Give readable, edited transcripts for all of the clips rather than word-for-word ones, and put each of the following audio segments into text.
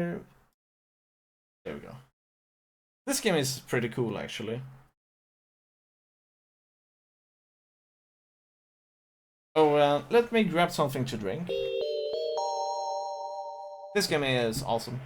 There we go. This game is pretty cool, actually. Oh, let me grab something to drink. This game is awesome.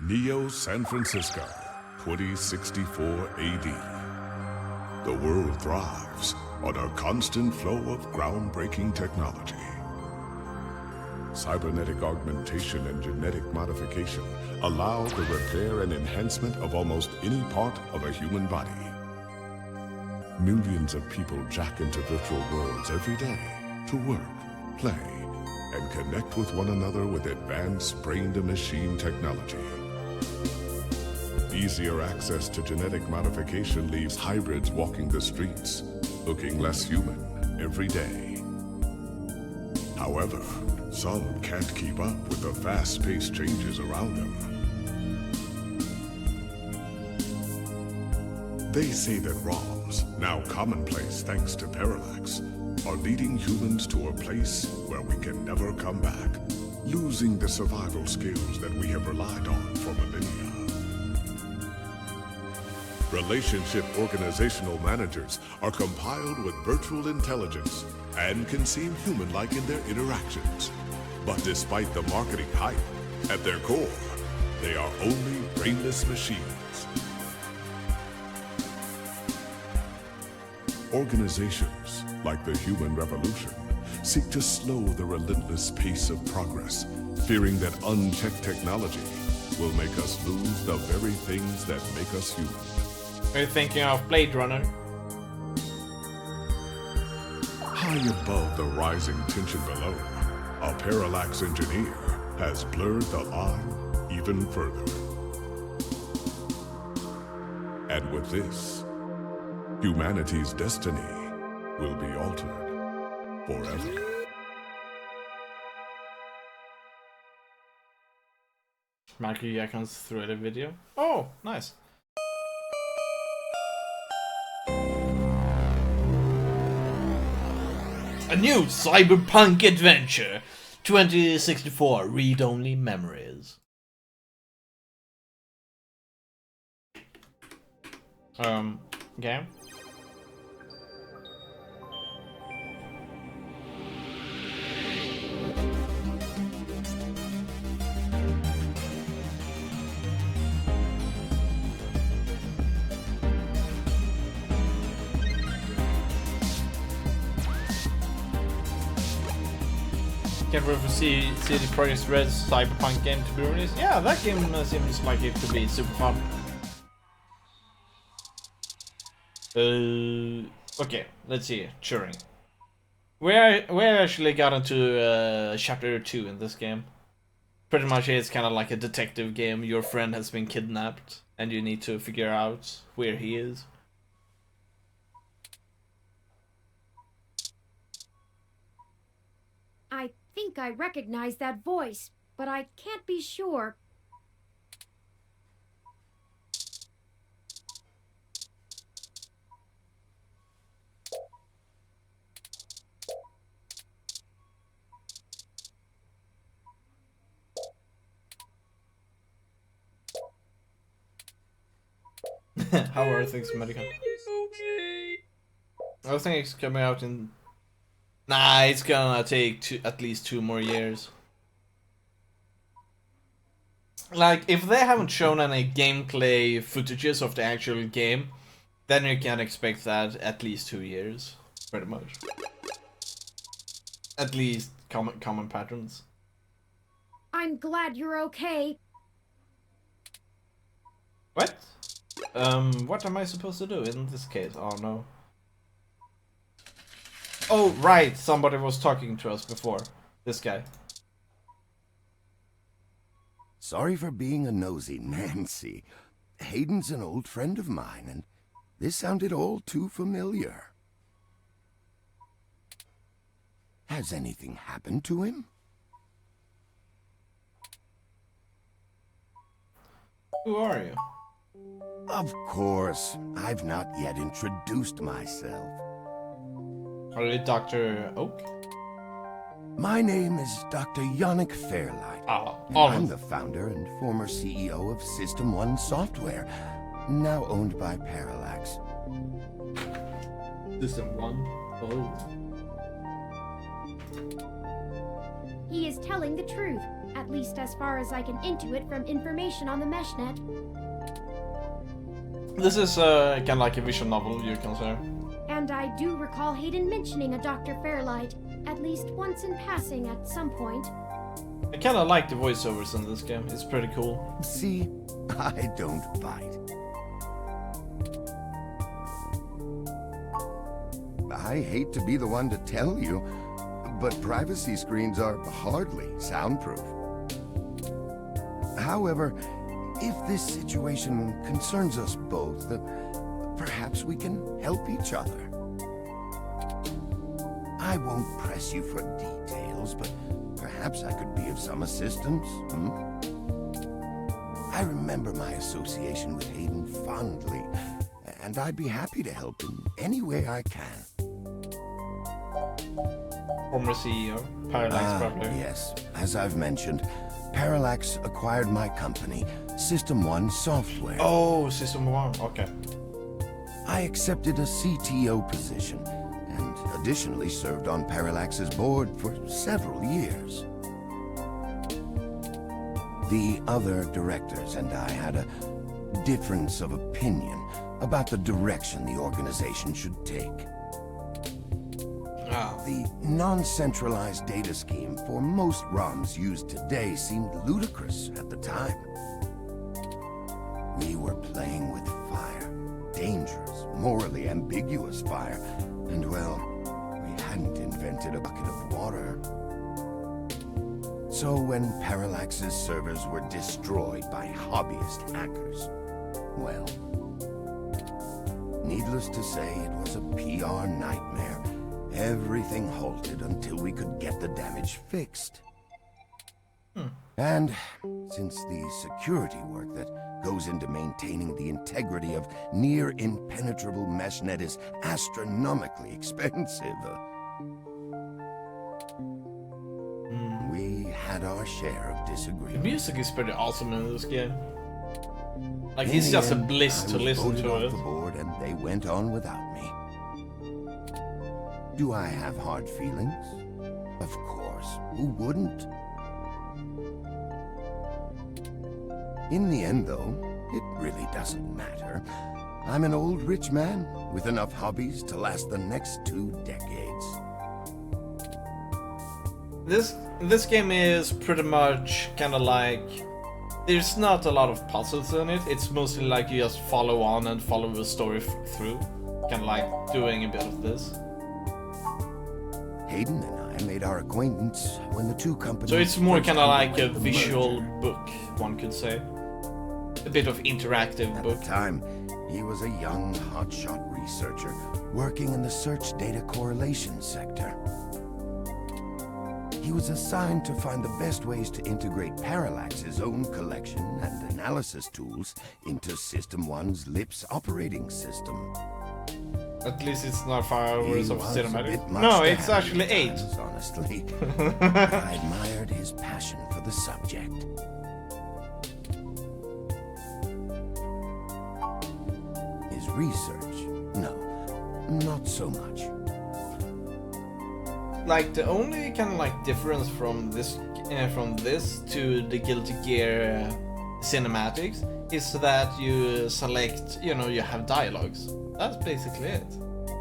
Neo San Francisco, 2064 AD. The world thrives on a constant flow of groundbreaking technology. Cybernetic augmentation and genetic modification allow the repair and enhancement of almost any part of a human body. Millions of people jack into virtual worlds every day to work, play, and connect with one another with advanced brain-to-machine technology. Easier access to genetic modification leaves hybrids walking the streets, looking less human every day. However, some can't keep up with the fast-paced changes around them. They say that ROMs, now commonplace thanks to Parallax, are leading humans to a place where we can never come back, losing the survival skills that we have relied on for millennia. Relationship organizational managers are compiled with virtual intelligence and can seem human-like in their interactions. But despite the marketing hype, at their core, they are only brainless machines. Organizations, like the Human Revolution, seek to slow the relentless pace of progress, fearing that unchecked technology will make us lose the very things that make us human. Are you thinking of Blade Runner? High above the rising tension below, a Parallax engineer has blurred the line even further. And with this, humanity's destiny will be altered forever. Michael Jackson's Thriller video. Oh, nice. A new cyberpunk adventure, 2064 read-only memories. Okay. Can't wait to see the Project Red Cyberpunk game to be released. Yeah, that game seems like it could be super fun. Okay, let's see. Turing. We actually got into chapter 2 in this game. Pretty much it's kind of like a detective game. Your friend has been kidnapped and you need to figure out where he is. I think I recognize that voice, but I can't be sure. How are things, American? I think it's coming out in Nah, it's gonna take at least 2 more years. Like, if they haven't shown any gameplay footages of the actual game, then you can expect that at least 2 years, pretty much. At least common patterns. I'm glad you're okay. What? What am I supposed to do in this case? Oh no. Oh right, somebody was talking to us before. This guy. Sorry for being a nosy, Nancy. Hayden's an old friend of mine, and this sounded all too familiar. Has anything happened to him? Who are you? Of course, I've not yet introduced myself. Are you Dr. Oak? My name is Dr. Yannick Fairlight. Ah, and I'm the founder and former CEO of System 1 Software, now owned by Parallax. System 1? Oh. He is telling the truth, at least as far as I can intuit from information on the meshnet. This is kind of like a visual novel, you can say. And I do recall Hayden mentioning a Dr. Fairlight, at least once in passing at some point. I kind of like the voiceovers in this game. It's pretty cool. See, I don't bite. I hate to be the one to tell you, but privacy screens are hardly soundproof. However, if this situation concerns us both, perhaps we can help each other. I won't press you for details, but perhaps I could be of some assistance. I remember my association with Hayden fondly, and I'd be happy to help in any way I can. Former CEO, Parallax probably. Yes, as I've mentioned, Parallax acquired my company, System 1 Software. Oh, System 1, okay. I accepted a CTO position, and additionally served on Parallax's board for several years. The other directors and I had a difference of opinion about the direction the organization should take. The non-centralized data scheme for most ROMs used today seemed ludicrous at the time. We were playing with fire. Dangerous, morally ambiguous fire. And well, we hadn't invented a bucket of water. So when Parallax's servers were destroyed by hobbyist hackers, well, needless to say, it was a PR nightmare. Everything halted until we could get the damage fixed. And since the security work that goes into maintaining the integrity of near-impenetrable meshnet is astronomically expensive, we had our share of The disagreement. music is pretty awesome in this game. Like, In it's the just a end, bliss I to was listen voted to off it. the board, and they went on without me. Do I have hard feelings? Of course. Who wouldn't? In the end, though, it really doesn't matter. I'm an old rich man with enough hobbies to last the next 2 decades. This game is pretty much kind of like, there's not a lot of puzzles in it. It's mostly like you just follow on and follow the story through, kind of like doing a bit of this. Hayden and I made our acquaintance when the two companies... So it's more first kind of like a underwent the visual merger. book, one could say. A bit of interactive At book. the time, he was a young, hotshot researcher working in the search data correlation sector. He was assigned to find the best ways to integrate Parallax's own collection and analysis tools into System 1's LIPS operating system. At least it's not 5 He hours of was a cinematic. bit much No, to it's handle actually at 8. times, honestly. But I admired his passion for the subject. His research? No, not so much. like the only kind of like difference from this to the Guilty Gear cinematics is that you select, you know, you have dialogues. That's basically it.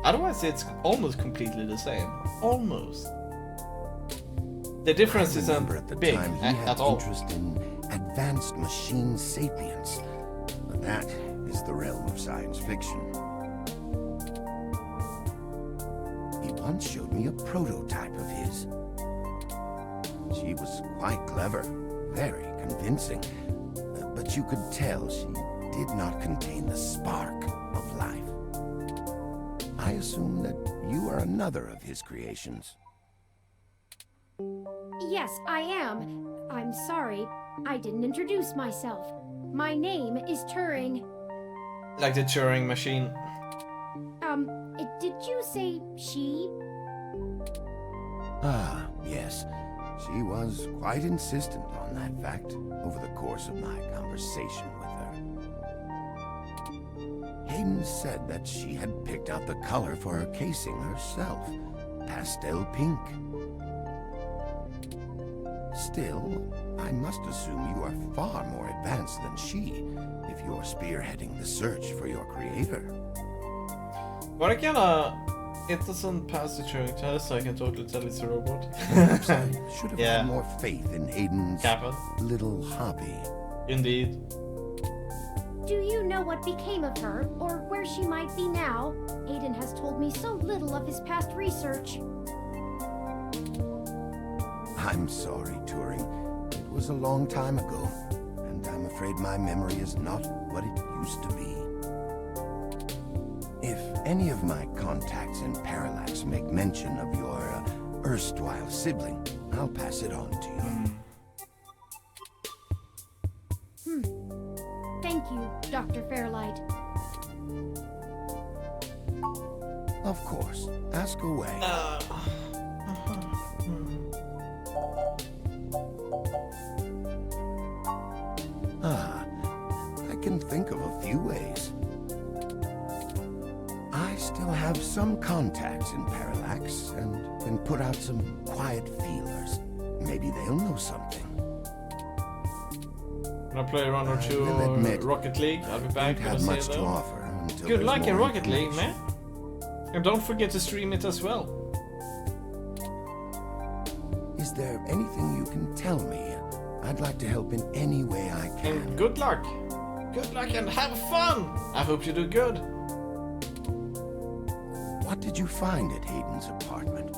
Otherwise, it's almost completely the same. Almost. The difference isn't At the big time, he had at all. interest in advanced machine sapience. But that is the realm of science fiction. He once showed me a prototype of his. She was quite clever, very convincing, but you could tell she did not contain the spark of life. I assume that you are another of his creations. Yes, I am. I'm sorry. I didn't introduce myself. My name is Turing. Like the Turing machine. Did you say she? Ah, yes. She was quite insistent on that fact over the course of my conversation with her. Hayden said that she had picked out the color for her casing herself, pastel pink. Still, I must assume you are far more advanced than she if you're spearheading the search for your creator. But I kinda... It doesn't pass the Turing test, so I can totally tell it's a robot. Perhaps I should have Yeah. had more faith in Hayden's Kappa. little hobby. Indeed. Do you know what became of her, or where she might be now? Hayden has told me so little of his past research. I'm sorry, Turing. It was a long time ago, and I'm afraid my memory is not what it used to be. If any of my contacts in Parallax make mention of your erstwhile sibling, I'll pass it on to you. Thank you, Dr. Fairlight. Of course. Ask away. I can think of a few ways. I still have some contacts in Parallax and can put out some quiet feelers. Maybe they'll know something. When I play one or two will admit, Rocket League, I'll be back. Don't have Gonna much see to them. offer until Good there's luck in more Rocket League, man. information. And don't forget to stream it as well. Is there anything you can tell me? I'd like to help in any way I can. And good luck. Good luck and have fun. I hope you do good. What did you find at Hayden's apartment?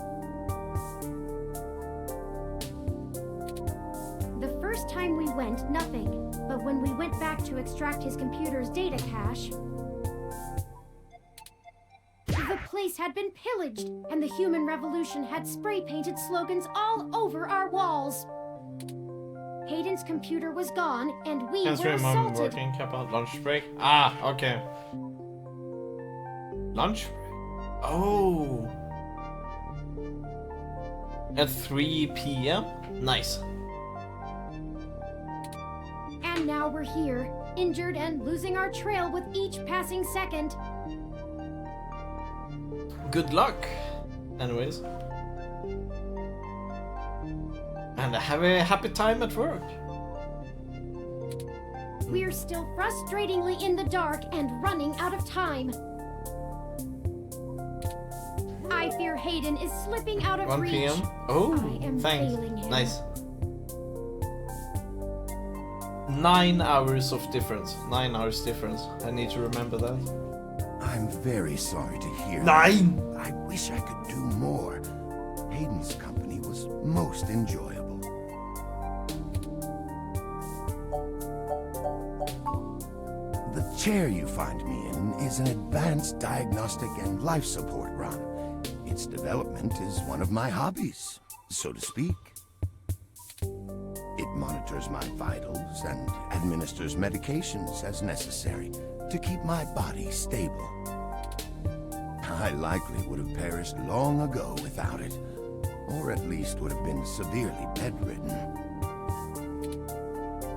The first time we went, nothing. But when we went back to extract his computer's data cache, the place had been pillaged, and the human revolution had spray-painted slogans all over our walls. Hayden's computer was gone, and we Can't were stream, I'm assaulted. working. Kappa, lunch break. Ah, okay. Lunch? Oh. At 3 p.m.? Nice. And now we're here, injured and losing our trail with each passing second. Good luck. Anyways. And have a happy time at work. We're still frustratingly in the dark and running out of time. I fear Hayden is slipping out of 1 reach. p.m. Oh, I am thanks. failing him. Nice. 9 hours of difference. 9 hours difference. I need to remember that. I'm very sorry to hear 9! that. I wish I could do more. Hayden's company was most enjoyable. The chair you find me in is an advanced diagnostic and life support ROM. Its development is one of my hobbies, so to speak. It monitors my vitals and administers medications as necessary to keep my body stable. I likely would have perished long ago without it, or at least would have been severely bedridden.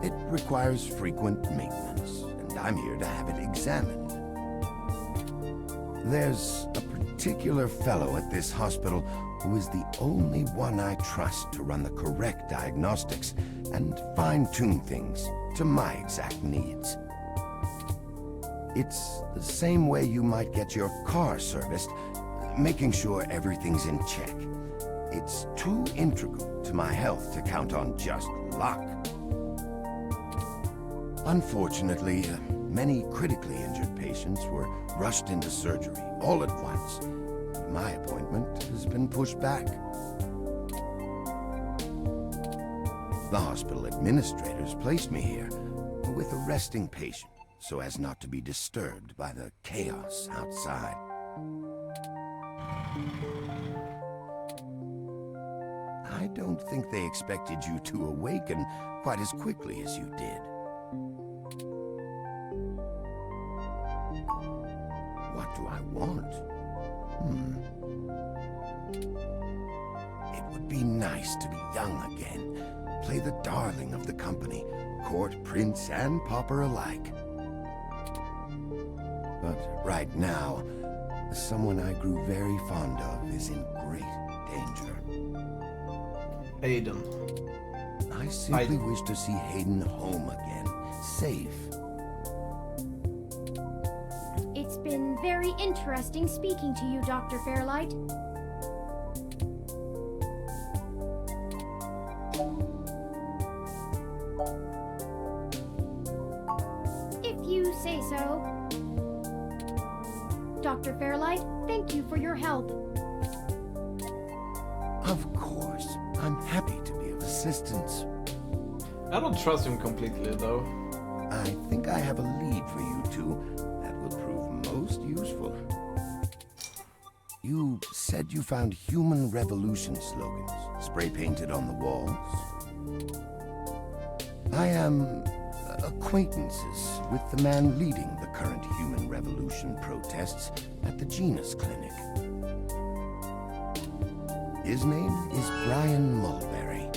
It requires frequent maintenance, and I'm here to have it examined. There's a particular fellow at this hospital who is the only one I trust to run the correct diagnostics and fine-tune things to my exact needs. It's the same way you might get your car serviced, making sure everything's in check. It's too integral to my health to count on just luck. Unfortunately, many critically injured patients were rushed into surgery all at once. My appointment has been pushed back. The hospital administrators placed me here with a resting patient so as not to be disturbed by the chaos outside. I don't think they expected you to awaken quite as quickly as you did. What do I want? It would be nice to be young again, play the darling of the company, court prince and pauper alike. But right now, someone I grew very fond of is in great danger. Hayden. I simply wish to see Hayden home again, safe. It's been very interesting speaking to you, Dr. Fairlight. If you say so. Dr. Fairlight, thank you for your help. Of course, I'm happy to be of assistance. I don't trust him completely, though. I think I have a lead for you two that will prove most useful. You said you found human revolution slogans spray-painted on the walls. I am acquaintances with the man leading the current human revolution protests at the Genus Clinic. His name is Brian Mulberry.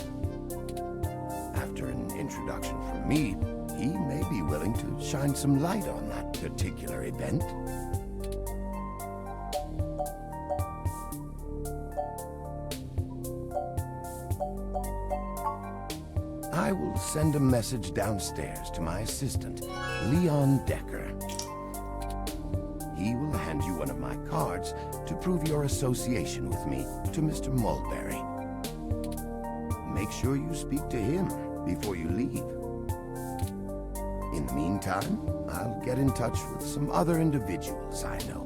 After an introduction from me, he may be willing to shine some light on that particular event. I will send a message downstairs to my assistant, Leon Decker. He will hand you one of my cards to prove your association with me to Mr. Mulberry. Make sure you speak to him before you leave. In the meantime, I'll get in touch with some other individuals I know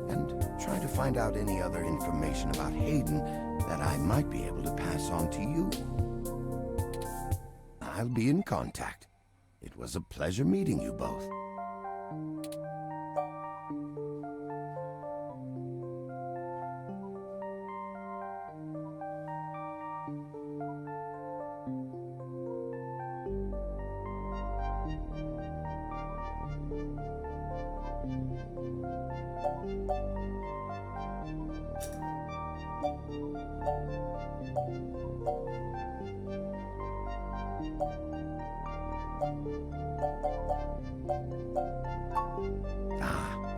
and try to find out any other information about Hayden that I might be able to pass on to you. I'll be in contact. It was a pleasure meeting you both.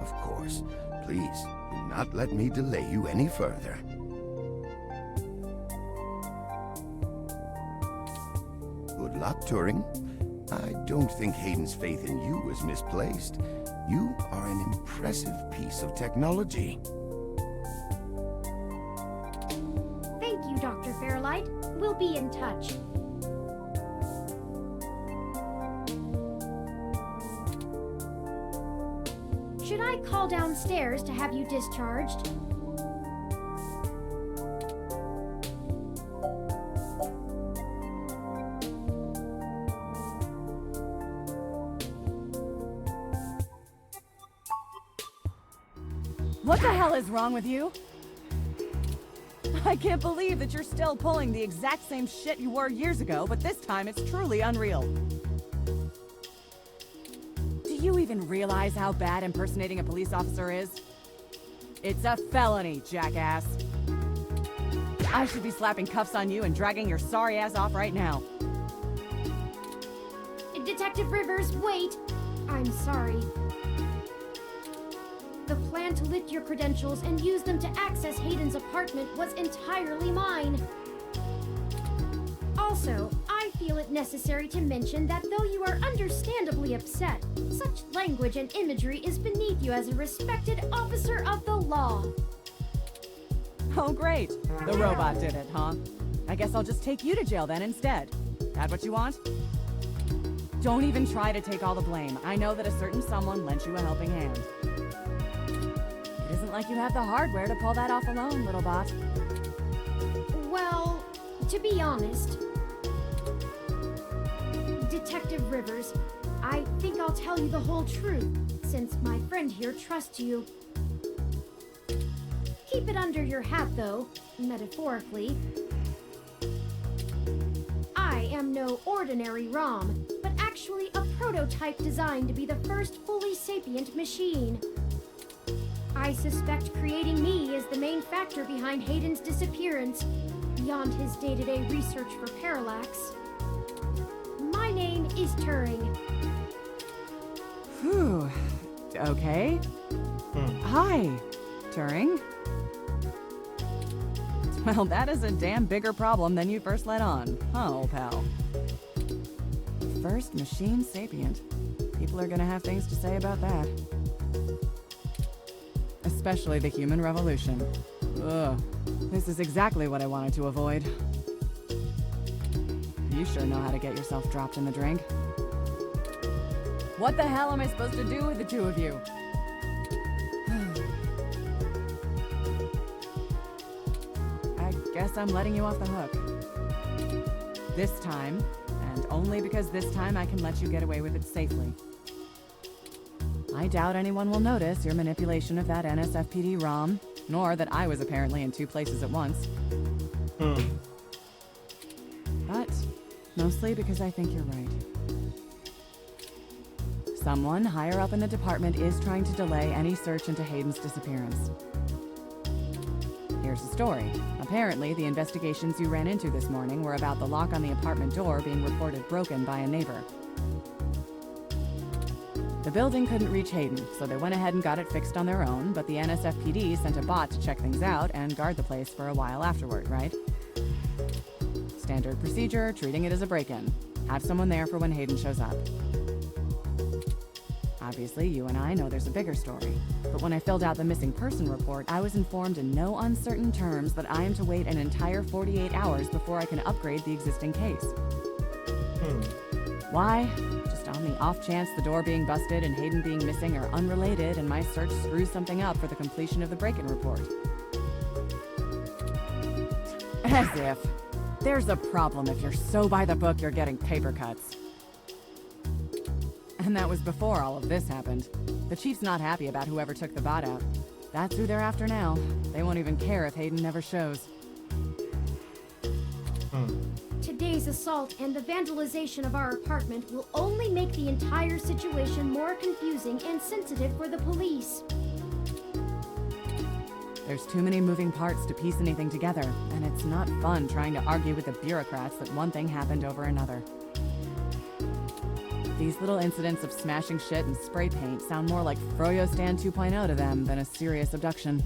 Of course. Please, do not let me delay you any further. Good luck, Turing. I don't think Hayden's faith in you is misplaced. You are an impressive piece of technology. Thank you, Dr. Fairlight. We'll be in touch. Should I call downstairs to have you discharged? What the hell is wrong with you? I can't believe that you're still pulling the exact same shit you were years ago, but this time it's truly unreal. Do you even realize how bad impersonating a police officer is? It's a felony, jackass. I should be slapping cuffs on you and dragging your sorry ass off right now. Detective Rivers, wait! I'm sorry. The plan to lift your credentials and use them to access Hayden's apartment was entirely mine. Also, I feel it necessary to mention that though you are understandably upset, such language and imagery is beneath you as a respected officer of the law. Oh, great. The robot did it, huh? I guess I'll just take you to jail then instead. That what you want? Don't even try to take all the blame. I know that a certain someone lent you a helping hand. It isn't like you have the hardware to pull that off alone, little bot. Well, to be honest, Detective Rivers, I think I'll tell you the whole truth, since my friend here trusts you. Keep it under your hat, though, metaphorically. I am no ordinary ROM, but actually a prototype designed to be the first fully sapient machine. I suspect creating me is the main factor behind Hayden's disappearance, beyond his day-to-day research for Parallax. My name is Turing. Whew. Okay. Hi, Turing. Well, that is a damn bigger problem than you first let on, huh, old pal? First machine sapient. People are gonna have things to say about that. Especially the human revolution. Ugh. This is exactly what I wanted to avoid. You sure know how to get yourself dropped in the drink. What the hell am I supposed to do with the two of you? I guess I'm letting you off the hook. This time, and only because this time I can let you get away with it safely. I doubt anyone will notice your manipulation of that NSFPD ROM, nor that I was apparently in two places at once. But mostly because I think you're right. Someone higher up in the department is trying to delay any search into Hayden's disappearance. Here's the story. Apparently, the investigations you ran into this morning were about the lock on the apartment door being reported broken by a neighbor. The building couldn't reach Hayden, so they went ahead and got it fixed on their own, but the NSFPD sent a bot to check things out and guard the place for a while afterward, right? Standard procedure, treating it as a break-in. Have someone there for when Hayden shows up. Obviously, you and I know there's a bigger story, but when I filled out the missing person report, I was informed in no uncertain terms that I am to wait an entire 48 hours before I can upgrade the existing case. Why? Just on the off chance the door being busted and Hayden being missing are unrelated and my search screws something up for the completion of the break-in report. As if. There's a problem if you're so by the book you're getting paper cuts. And that was before all of this happened. The chief's not happy about whoever took the bot out. That's who they're after now. They won't even care if Hayden never shows. Today's assault and the vandalization of our apartment will only make the entire situation more confusing and sensitive for the police. There's too many moving parts to piece anything together, and it's not fun trying to argue with the bureaucrats that one thing happened over another. These little incidents of smashing shit and spray paint sound more like Froyo Stand 2.0 to them than a serious abduction.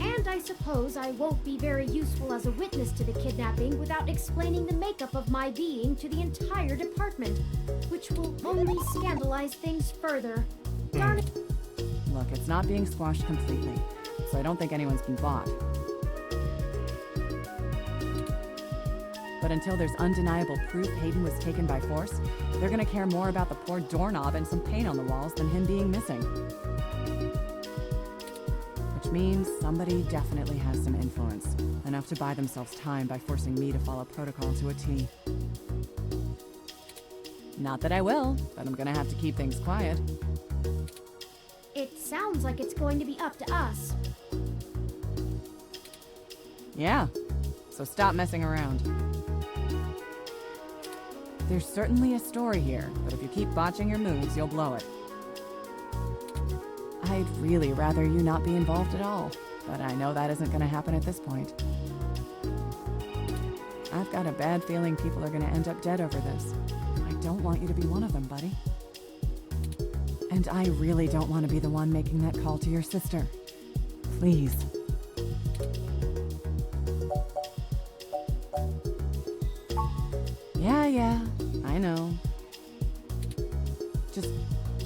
And I suppose I won't be very useful as a witness to the kidnapping without explaining the makeup of my being to the entire department, which will only scandalize things further. Darn it. Look, it's not being squashed completely, so I don't think anyone's been bought. But until there's undeniable proof Hayden was taken by force, they're gonna care more about the poor doorknob and some paint on the walls than him being missing. Which means somebody definitely has some influence, enough to buy themselves time by forcing me to follow protocol to a T. Not that I will, but I'm gonna have to keep things quiet. It sounds like it's going to be up to us. Yeah, so stop messing around. There's certainly a story here, but if you keep botching your moves, you'll blow it. I'd really rather you not be involved at all, but I know that isn't gonna happen at this point. I've got a bad feeling people are gonna end up dead over this. I don't want you to be one of them, buddy. And I really don't want to be the one making that call to your sister. Please. Yeah, I know. Just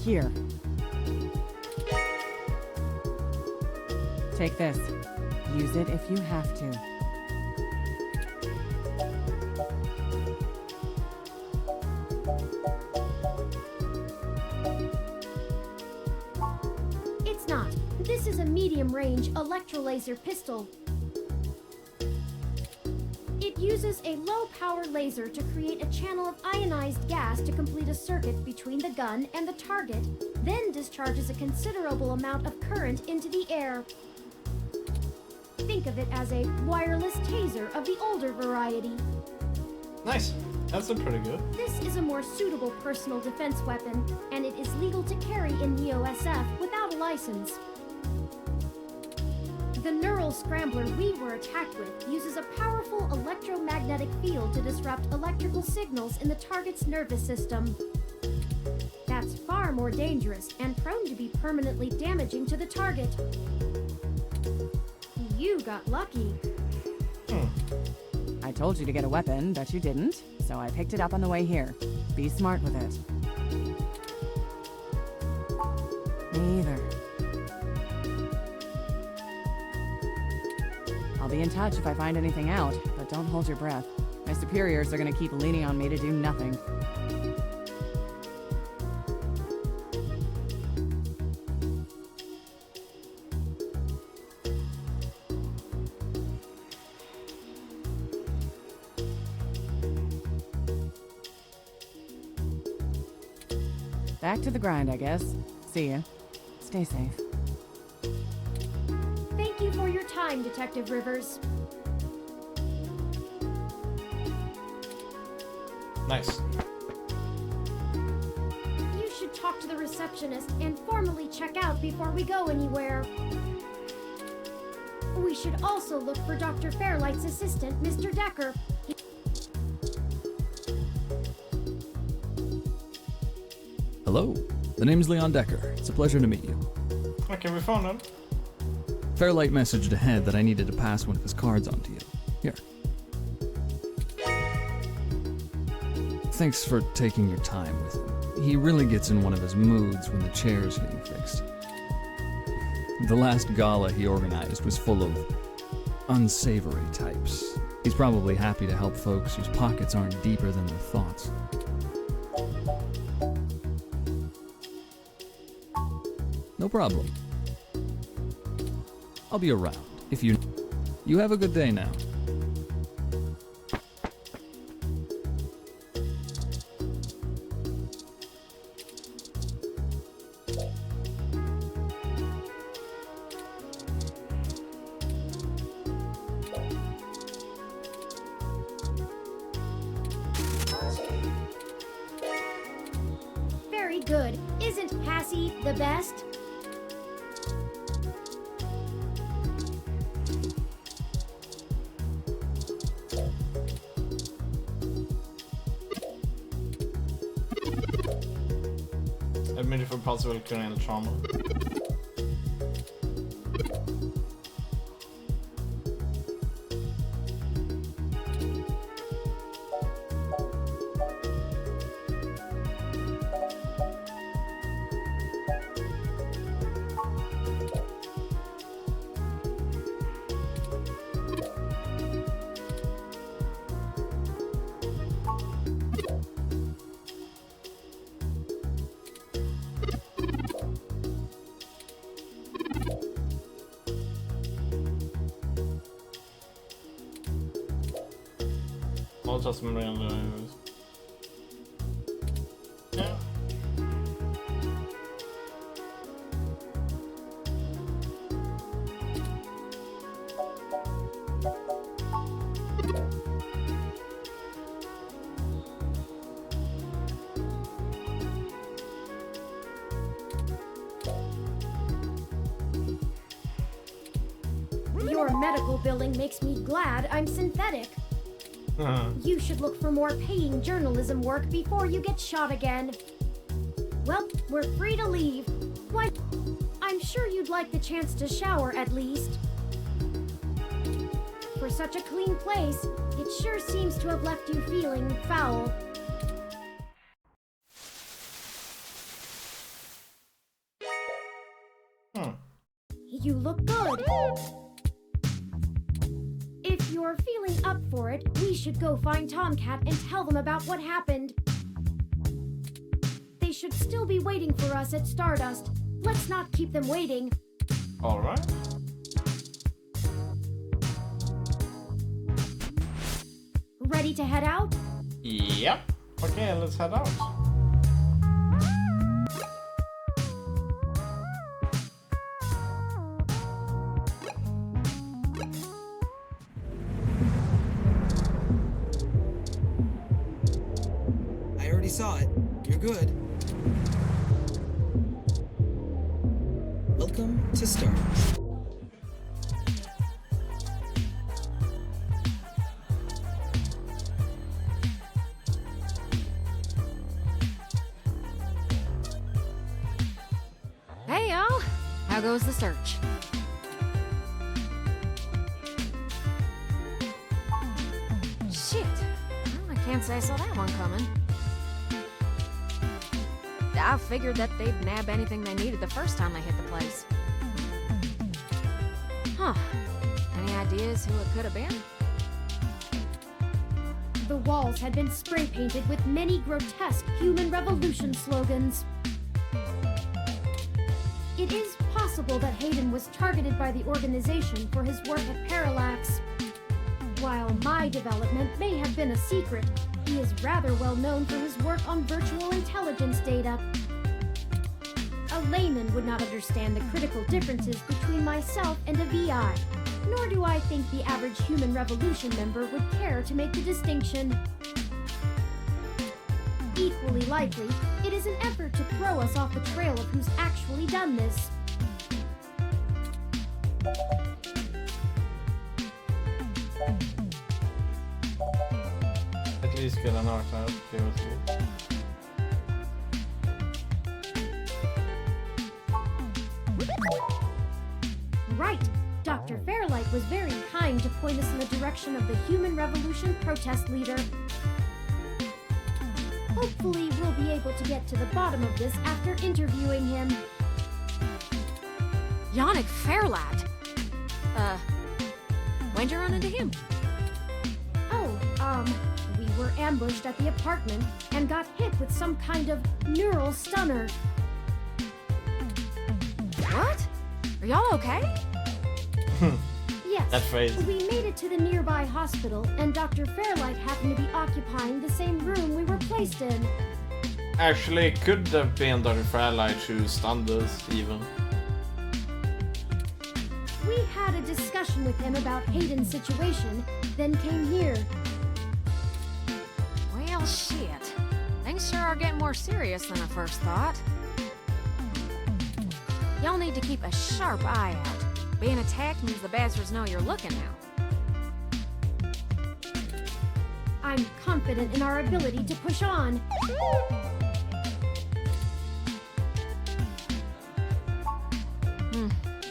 here. Take this. Use it if you have to. It's not. This is a medium-range electrolaser pistol. It uses a low-power laser to create a channel of ionized gas to complete a circuit between the gun and the target, then discharges a considerable amount of current into the air. Think of it as a wireless taser of the older variety. Nice. That's pretty good. This is a more suitable personal defense weapon, and it is legal to carry in Neo-SF without a license. The neural scrambler we were attacked with uses a powerful electromagnetic field to disrupt electrical signals in the target's nervous system. That's far more dangerous and prone to be permanently damaging to the target. You got lucky. I told you to get a weapon, but you didn't, so I picked it up on the way here. Be smart with it. Me either. I'll be in touch if I find anything out, but don't hold your breath. My superiors are gonna keep leaning on me to do nothing. Back to the grind, I guess. See ya. Stay safe. Thank you for your time, Detective Rivers. Nice. You should talk to the receptionist and formally check out before we go anywhere. We should also look for Dr. Fairlight's assistant, Mr. Decker. Hello, the name's Leon Decker. It's a pleasure to meet you. Okay, we found him. Fairlight messaged ahead that I needed to pass one of his cards on to you. Here. Thanks for taking your time with him. He really gets in one of his moods when the chair's getting fixed. The last gala he organized was full of unsavory types. He's probably happy to help folks whose pockets aren't deeper than their thoughts. No problem. I'll be around if you... You have a good day now. Very good. Isn't Passy the best? Admitted for possible cranial trauma. I'll just remember anyways. Yeah. Your medical billing makes me glad I'm synthetic. You should look for more paying journalism work before you get shot again. Well, we're free to leave. Why? I'm sure you'd like the chance to shower at least. For such a clean place, it sure seems to have left you feeling foul. You look good. If you're feeling up for it, we should go find Tomcat and tell them about what happened. They should still be waiting for us at Stardust. Let's not keep them waiting. Alright. Ready to head out? Yep. Okay, let's head out. I already saw it. You're good. Welcome to Stardust. Hey, y'all. How goes the search? Shit. Well, I can't say I saw that one coming. I figured that they'd nab anything they needed the first time they hit the place. Huh. Any ideas who it could have been? The walls had been spray painted with many grotesque human revolution slogans. It is possible that Hayden was targeted by the organization for his work at Parallax. While my development may have been a secret, he is rather well known for his work on virtual intelligence data. A layman would not understand the critical differences between myself and a VI, nor do I think the average human revolution member would care to make the distinction. Equally likely, it is an effort to throw us off the trail of who's actually done this. At least get an art out. Seriously. Right! Dr. Fairlight was very kind to point us in the direction of the Human Revolution protest leader. Hopefully, we'll be able to get to the bottom of this after interviewing him. Yannick Fairlight? When'd you run into him? Oh, we were ambushed at the apartment and got hit with some kind of neural stunner. What? Are y'all okay? Yes, That phrase. we made it to the nearby hospital, and Dr. Fairlight happened to be occupying the same room we were placed in. Actually, it could have been Dr. Fairlight who stunned us, even. We had a discussion with him about Hayden's situation, then came here. Well, shit. Things sure are getting more serious than I first thought. Y'all need to keep a sharp eye out. Being attacked means the bastards know you're looking now. I'm confident in our ability to push on.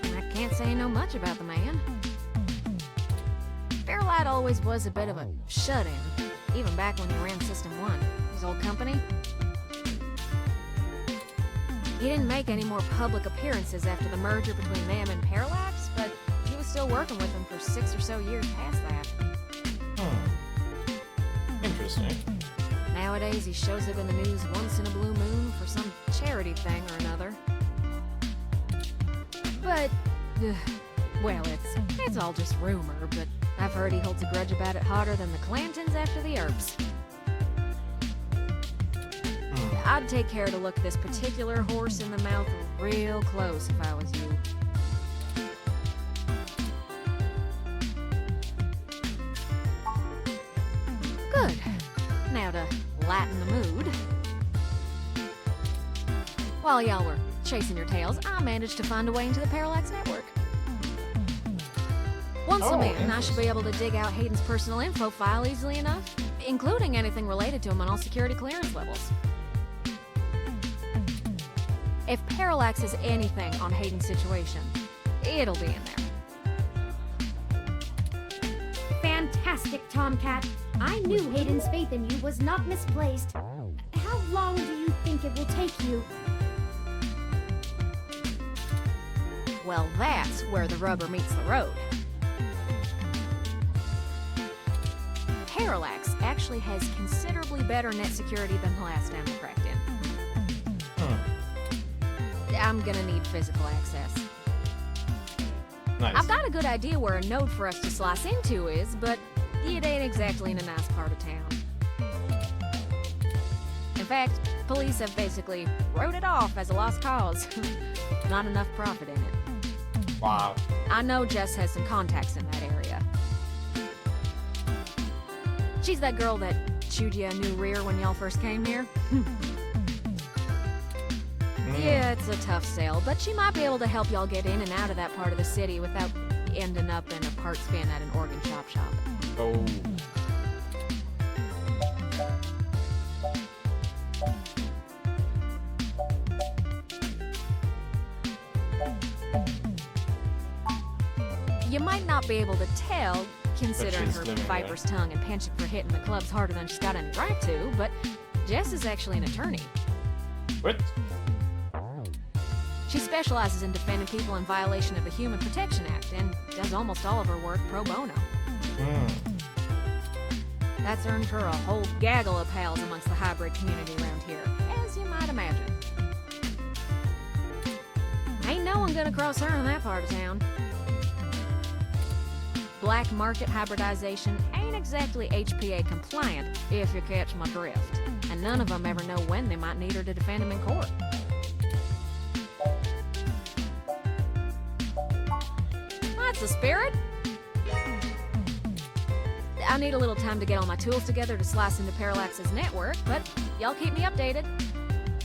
I can't say I know much about the man. Fairlight always was a bit of a shut-in, even back when he ran System 1, his old company. He didn't make any more public appearances after the merger between them and Parallax, but he was still working with them for 6 or so years past that. Interesting. Nowadays, he shows up in the news once in a blue moon for some charity thing or another. But, well, it's all just rumor, but I've heard he holds a grudge about it hotter than the Clantons after the Earps. I'd take care to look this particular horse in the mouth real close if I was you. Good. Now to lighten the mood. While y'all were chasing your tails, I managed to find a way into the Parallax network. Once I'm in, I should be able to dig out Hayden's personal info file easily enough, including anything related to him on all security clearance levels. If Parallax has anything on Hayden's situation, it'll be in there. Fantastic, Tomcat. I knew Hayden's faith in you was not misplaced. How long do you think it will take you? Well, that's where the rubber meets the road. Parallax actually has considerably better net security than the last time we cracked in. I'm gonna need physical access. Nice. I've got a good idea where a node for us to slice into is, but it ain't exactly in a nice part of town. In fact, police have basically wrote it off as a lost cause. Not enough profit in it. Wow. I know Jess has some contacts in that area. She's that girl that chewed you a new rear when y'all first came here. Yeah, it's a tough sale, but she might be able to help y'all get in and out of that part of the city without ending up in a parts bin at an organ shop. Oh. You might not be able to tell, considering she's her living viper's tongue and penchant for hitting the clubs harder than she's got any right to, but Jess is actually an attorney. What? She specializes in defending people in violation of the Human Protection Act and does almost all of her work pro bono. That's earned her a whole gaggle of pals amongst the hybrid community around here, as you might imagine. Ain't no one gonna cross her in that part of town. Black market hybridization ain't exactly HPA compliant, if you catch my drift. And none of them ever know when they might need her to defend them in court. That's the spirit. I need a little time to get all my tools together to slice into Parallax's network, but y'all keep me updated.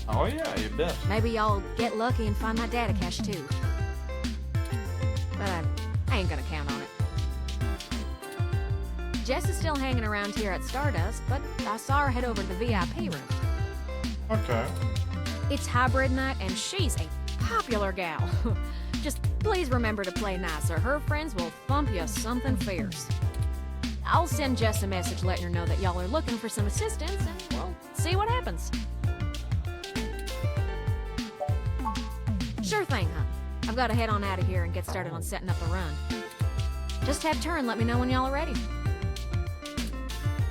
Oh yeah, you bet. Maybe y'all get lucky and find my data cache too. But I ain't gonna count on it. Jess is still hanging around here at Stardust, but I saw her head over to the VIP room. Okay. It's hybrid night, and she's a popular gal. Just please remember to play nice, or her friends will thump you something fierce. I'll send Jess a message letting her know that y'all are looking for some assistance, and we'll see what happens. Sure thing, huh? I've got to head on out of here and get started on setting up the run. Just have turn, let me know when y'all are ready.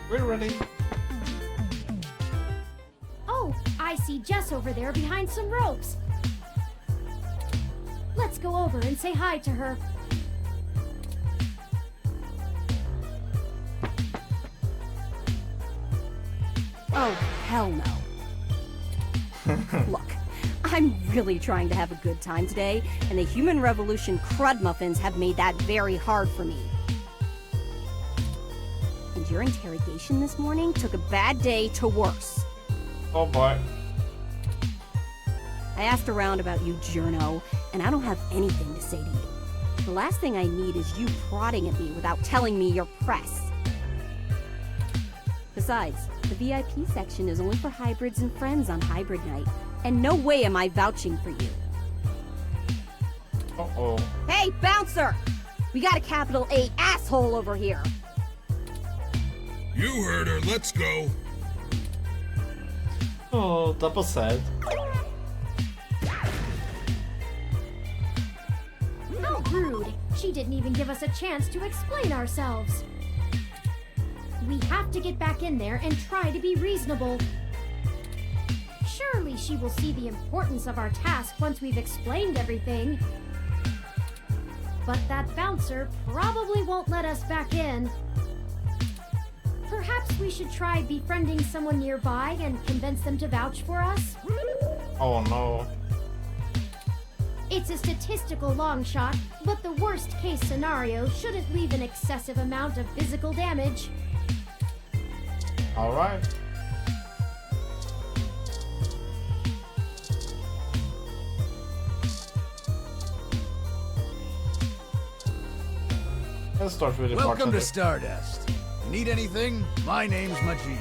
We're ready. Oh, I see Jess over there behind some ropes. Let's go over and say hi to her. Oh, hell no. Look, I'm really trying to have a good time today, and the Human Revolution crud muffins have made that very hard for me. And your interrogation this morning took a bad day to worse. Oh boy. I asked around about you, Journo, and I don't have anything to say to you. The last thing I need is you prodding at me without telling me you're press. Besides, the VIP section is only for hybrids and friends on hybrid night, and no way am I vouching for you. Uh-oh. Hey, bouncer! We got a capital A asshole over here! You heard her. Let's go. Oh, double sad. How rude! She didn't even give us a chance to explain ourselves. We have to get back in there and try to be reasonable. Surely she will see the importance of our task once we've explained everything. But that bouncer probably won't let us back in. Perhaps we should try befriending someone nearby and convince them to vouch for us? Oh no. It's a statistical long shot, but the worst case scenario shouldn't leave an excessive amount of physical damage. Alright. Let's start with the Welcome to bartender. Stardust. Need anything? My name's Majid.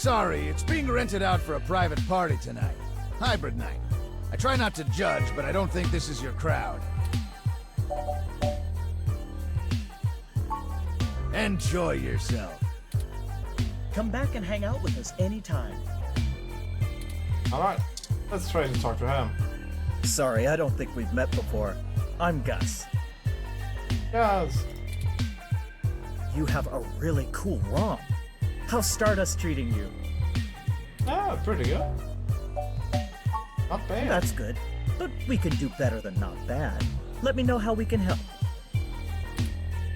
Sorry, it's being rented out for a private party tonight. Hybrid night. I try not to judge, but I don't think this is your crowd. Enjoy yourself. Come back and hang out with us anytime. Alright, let's try to talk to him. Sorry, I don't think we've met before. I'm Gus. Yes. You have a really cool ROM. How's Stardust treating you? Ah, pretty good. Not bad. That's good. But we can do better than not bad. Let me know how we can help.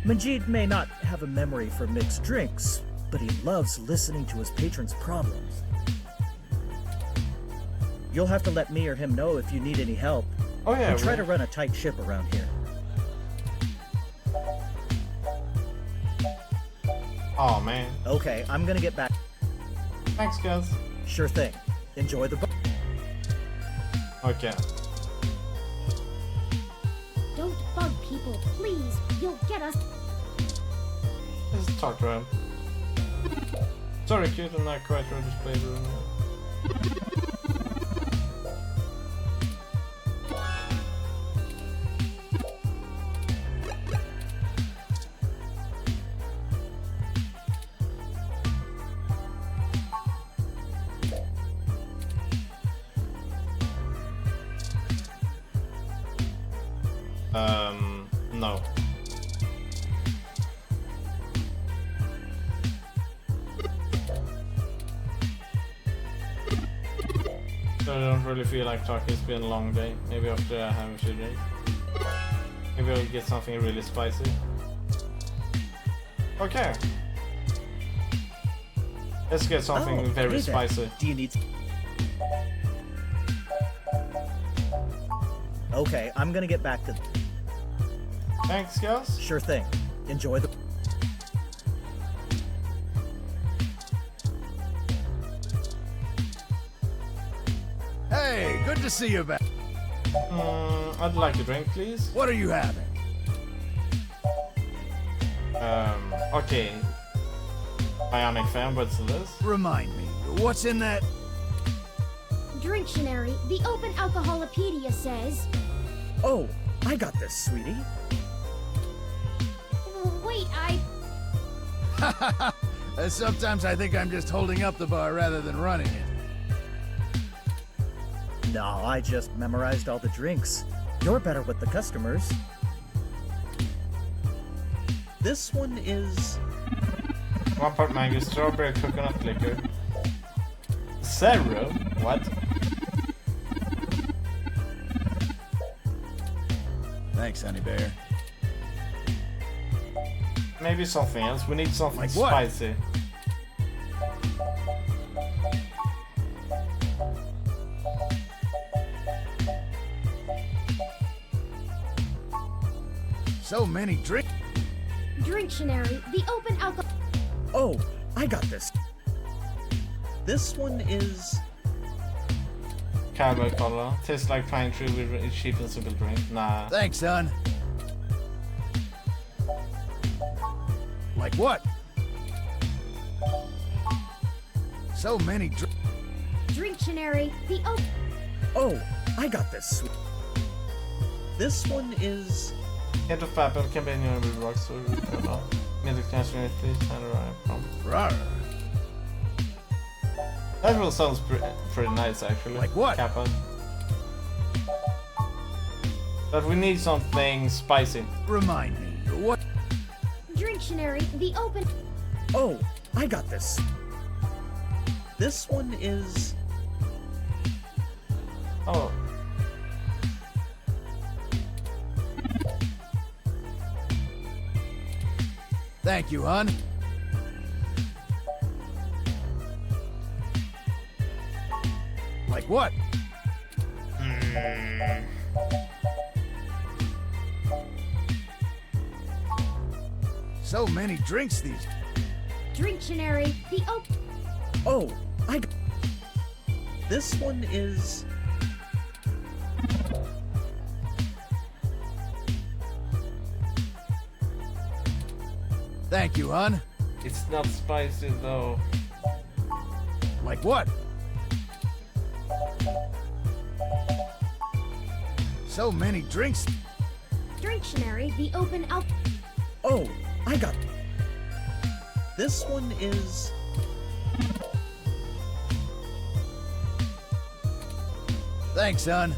Majid may not have a memory for mixed drinks, but he loves listening to his patrons' problems. You'll have to let me or him know if you need any help. Oh yeah, we try to run a tight ship around here. Oh man. Okay, I'm gonna get back. Thanks, guys. Sure thing. Enjoy the book. Okay. Don't bug people, please. You'll get us. Let's talk to him. Sorry, kid, I'm not quite ready to play the room. No. So I don't really feel like talking. It's been a long day. Maybe after I have a few days. Maybe I'll get something really spicy. Okay. Let's get something very spicy. Do you need... Okay, I'm gonna get back to... Thanks, guys. Sure thing. Enjoy the... Hey, good to see you back. I'd like a drink, please. What are you having? Okay. Bionic fan, what's this? Remind me, what's in that? Dictionary, the Open Alcoholopedia says... Oh, I got this, sweetie. Wait, Sometimes I think I'm just holding up the bar rather than running it. No, I just memorized all the drinks. You're better with the customers. This one is... 1 part mango, strawberry, coconut liquor. 0? What? Thanks, honey bear. Maybe something else. We need something Like what? spicy. So many drink. Dictionary, the Open Alcohol... Oh, I got this. This one is... Cowboy cola. Tastes like pine tree with a cheap and simple drink. Nah. Thanks, son. Like what? So many Dictionary, the Open... Oh, I got this, sweet. This one is... Head of Fapple can be anywhere with rocks or no. Middle class unit, please. Rawr. That will sounds pretty nice actually. Like what? Kappa. But we need something spicy. Remind me, what? Dictionary, the Open... Oh, I got this. This one is... Oh. Thank you, hon. Like what? So many drinks these. Dictionary, the Open... Oh, I got... This one is... Thank you, hon. It's not spicy though. Like what? So many drinks. Drinktionary, the open out. Oh, I got. This one is... Thanks, son.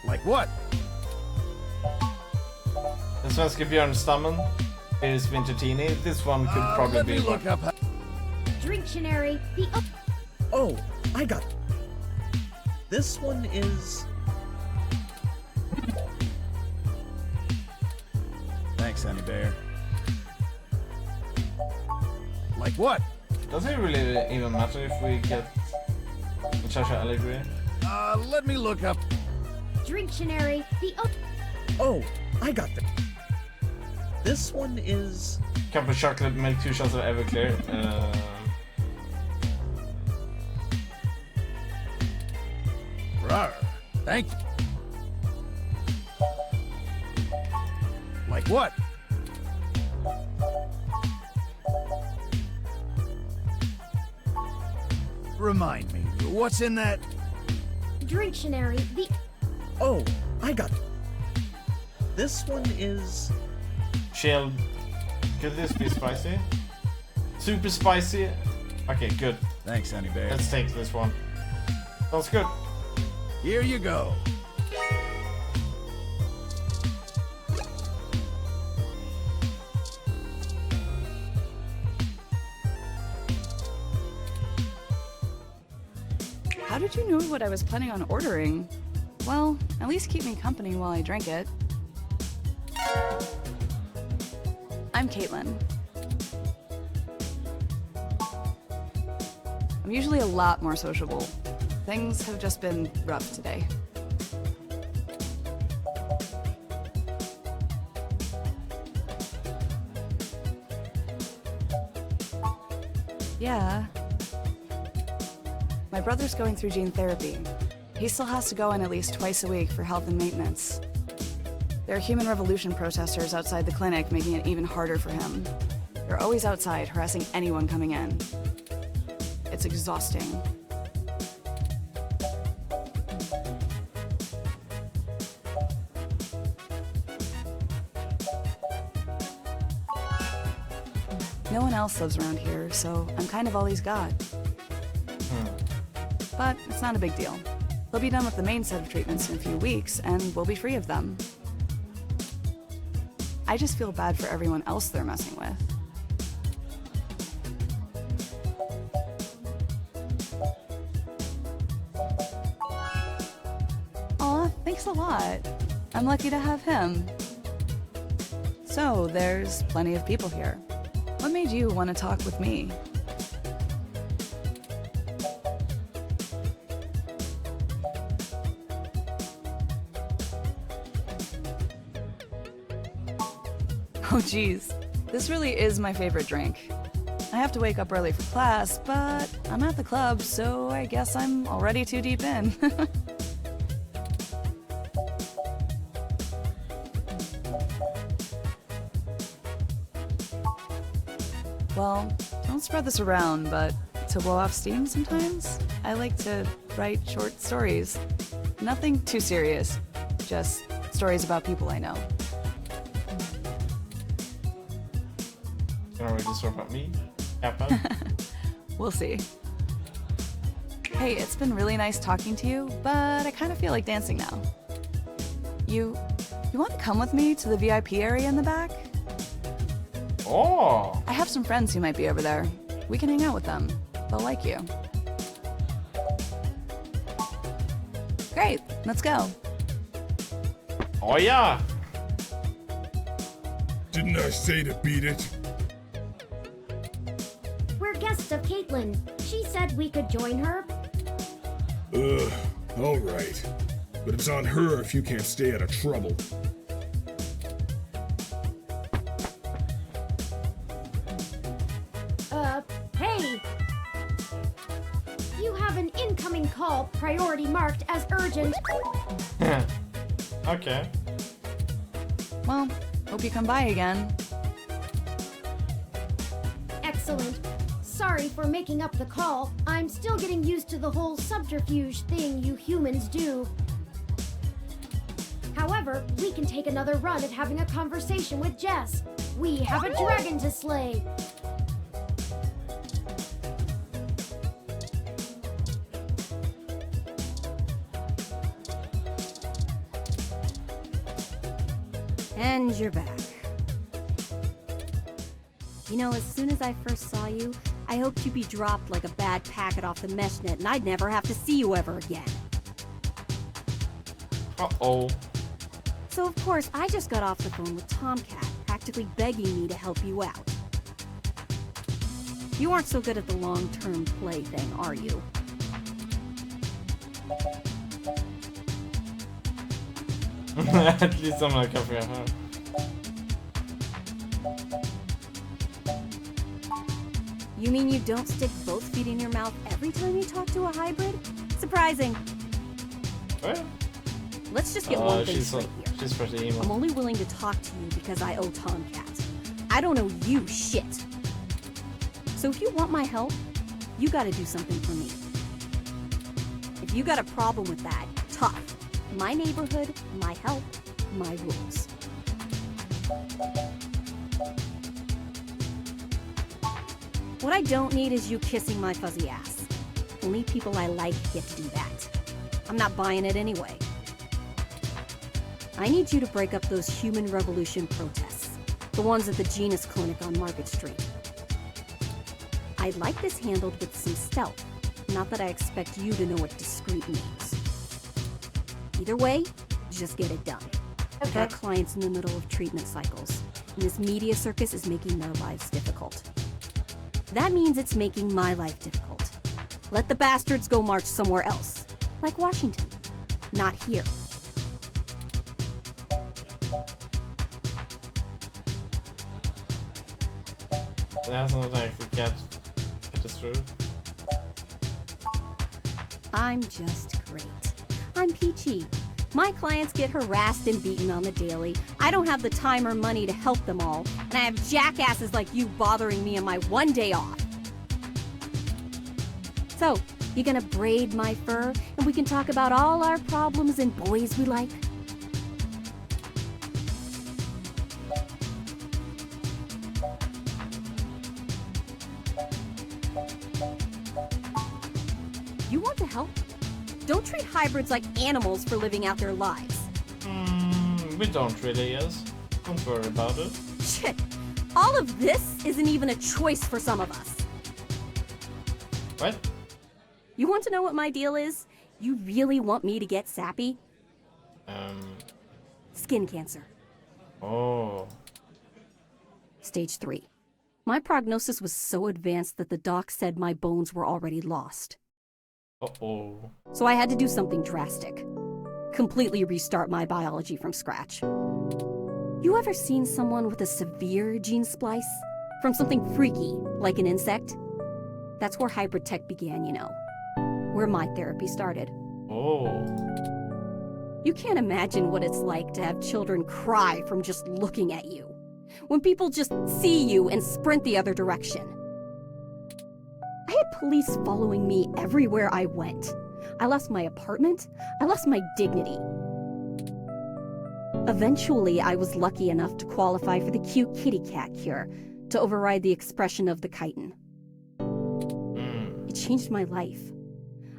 Like what? Den svenska björnstammen is Vintertini. This one could probably Let be me look up. Drinktionary, the Oh, I got. This one is... Thanks, Honey Bear. Like what? Does it really even matter if we get Chasha Allegory? Let me look up. Drinktionary, the Oh, I got them. This one is... Cup of chocolate, milk, 2 shots of Everclear. Rawr. Thank you. Like what? Remind me, what's in that? Drinktionary, the Oh, I got. This one is... Chilled. Could this be spicy? Super spicy? Okay, good. Thanks, Honey Bear. Let's take this one. Sounds good. Here you go. How did you know what I was planning on ordering? Well, at least keep me company while I drink it. I'm Caitlin. I'm usually a lot more sociable. Things have just been rough today. Yeah. My brother's going through gene therapy. He still has to go in at least twice a week for health and maintenance. There are Human Revolution protesters outside the clinic, making it even harder for him. They're always outside, harassing anyone coming in. It's exhausting. No one else lives around here, so I'm kind of all he's got. But it's not a big deal. He'll be done with the main set of treatments in a few weeks, and we'll be free of them. I just feel bad for everyone else they're messing with. Aw, thanks a lot. I'm lucky to have him. So, there's plenty of people here. What made you want to talk with me? Oh geez, this really is my favorite drink. I have to wake up early for class, but I'm at the club, so I guess I'm already too deep in. Well, don't spread this around, but to blow off steam sometimes, I like to write short stories. Nothing too serious, just stories about people I know. Gonna read this about me? Kappa? We'll see. Hey, it's been really nice talking to you, but I kind of feel like dancing now. You want to come with me to the VIP area in the back? Oh! I have some friends who might be over there. We can hang out with them. They'll like you. Great, let's go. Oh yeah! Didn't I say to beat it? We're guests of Caitlin. She said we could join her. Alright. But it's on her if you can't stay out of trouble. Hey! You have an incoming call, priority marked as urgent. Okay. Well, hope you come by again. Excellent. Sorry for making up the call. I'm still getting used to the whole subterfuge thing you humans do. However, we can take another run at having a conversation with Jess. We have a dragon to slay. And you're back. You know, as soon as I first saw you, I hoped you'd be dropped like a bad packet off the mesh net and I'd never have to see you ever again. Uh-oh. So of course, I just got off the phone with Tomcat, practically begging me to help you out. You aren't so good at the long-term play thing, are you? At least I'm not covering her. You mean you don't stick both feet in your mouth every time you talk to a hybrid? Surprising. What? Let's just get one thing straight here. She's pretty emo. I'm only willing to talk to you because I owe Tomcat. I don't owe you shit. So if you want my help, you gotta do something for me. If you got a problem with that, tough. My neighborhood, my help, my rules. What I don't need is you kissing my fuzzy ass. Only people I like get to do that. I'm not buying it anyway. I need you to break up those human revolution protests. The ones at the Genus Clinic on Market Street. I'd like this handled with some stealth. Not that I expect you to know what discreet means. Either way, just get it done. Okay. Our clients in the middle of treatment cycles, and this media circus is making their lives difficult. That means it's making my life difficult. Let the bastards go march somewhere else, like Washington. Not here. That's not like we get it through. I'm just great. I'm peachy. My clients get harassed and beaten on the daily. I don't have the time or money to help them all, and I have jackasses like you bothering me on my one day off. So, you gonna braid my fur, and we can talk about all our problems and boys we like? You want to help? Don't treat hybrids like animals for living out their lives. We don't really, yes. Don't worry about it. Shit. All of this isn't even a choice for some of us. What? You want to know what my deal is? You really want me to get sappy? Skin cancer. Oh. Stage 3. My prognosis was so advanced that the doc said my bones were already lost. Uh-oh. So I had to do something drastic. Completely restart my biology from scratch. You ever seen someone with a severe gene splice? From something freaky, like an insect? That's where hybrid tech began, you know. Where my therapy started. Oh. You can't imagine what it's like to have children cry from just looking at you. When people just see you and sprint the other direction. I had police following me everywhere I went. I lost my apartment. I lost my dignity. Eventually, I was lucky enough to qualify for the cute kitty cat cure to override the expression of the chitin. It changed my life.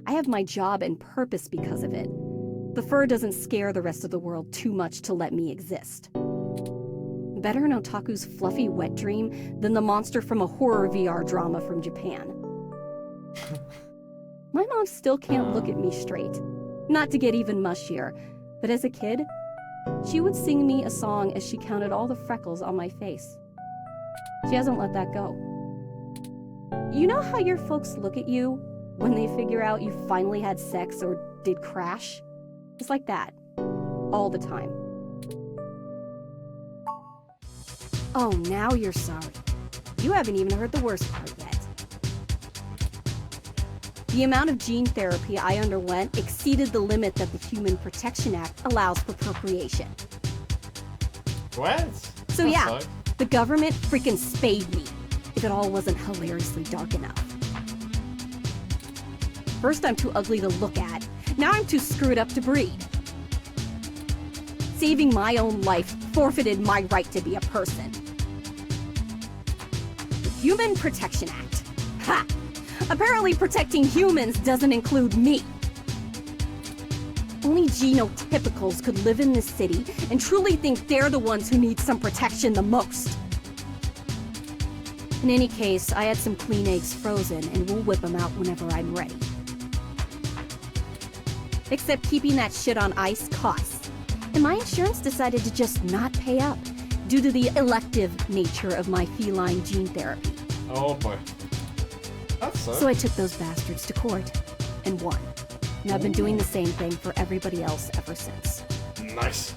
I have my job and purpose because of it. The fur doesn't scare the rest of the world too much to let me exist. Better an otaku's fluffy wet dream than the monster from a horror VR drama from Japan. My mom still can't look at me straight. Not to get even mushier, but as a kid, she would sing me a song as she counted all the freckles on my face. She hasn't let that go. You know how your folks look at you when they figure out you finally had sex or did crash? It's like that. All the time. Oh, now you're sorry. You haven't even heard the worst part yet. The amount of gene therapy I underwent exceeded the limit that the Human Protection Act allows for procreation. What? So yeah, the government freaking spayed me. If it all wasn't hilariously dark enough. First I'm too ugly to look at, now I'm too screwed up to breed. Saving my own life forfeited my right to be a person. The Human Protection Act. Ha! Apparently protecting humans doesn't include me. Only genotypicals could live in this city and truly think they're the ones who need some protection the most. In any case, I had some clean eggs frozen and we'll whip them out whenever I'm ready. Except keeping that shit on ice costs. And my insurance decided to just not pay up due to the elective nature of my feline gene therapy. Oh boy. That's So I took those bastards to court and won. And I've been doing the same thing for everybody else ever since. Nice.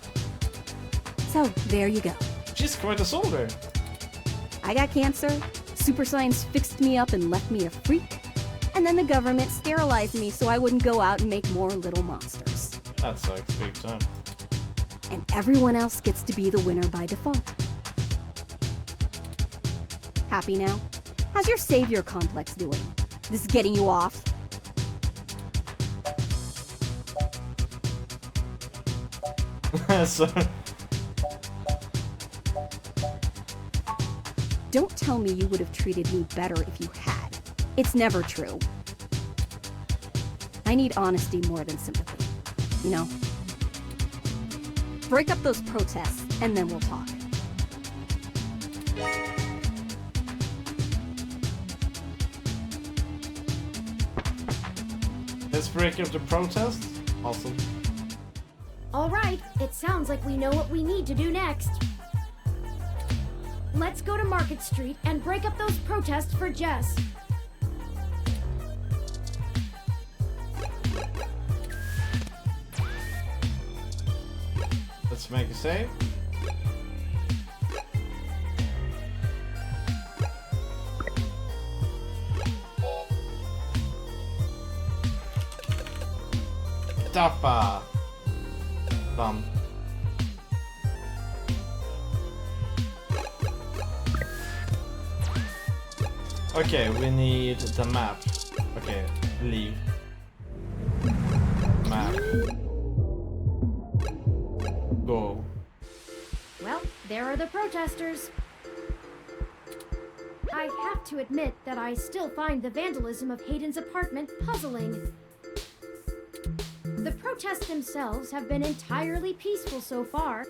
So, there you go. She's quite a soldier. I got cancer, super science fixed me up and left me a freak, and then the government sterilized me so I wouldn't go out and make more little monsters. That sucks big time. And everyone else gets to be the winner by default. Happy now? How's your savior complex doing? This is getting you off? So... Don't tell me you would have treated me better if you had. It's never true. I need honesty more than sympathy. You know? Break up those protests, and then we'll talk. Let's break up the protest. Awesome. All right, it sounds like we know what we need to do next. Let's go to Market Street and break up those protests for Jess. Let's make a save. Tappa. Bum. Okay, we need the map. Okay, leave. Map. Go. Well, there are the protesters. I have to admit that I still find the vandalism of Hayden's apartment puzzling. The protests themselves have been entirely peaceful so far.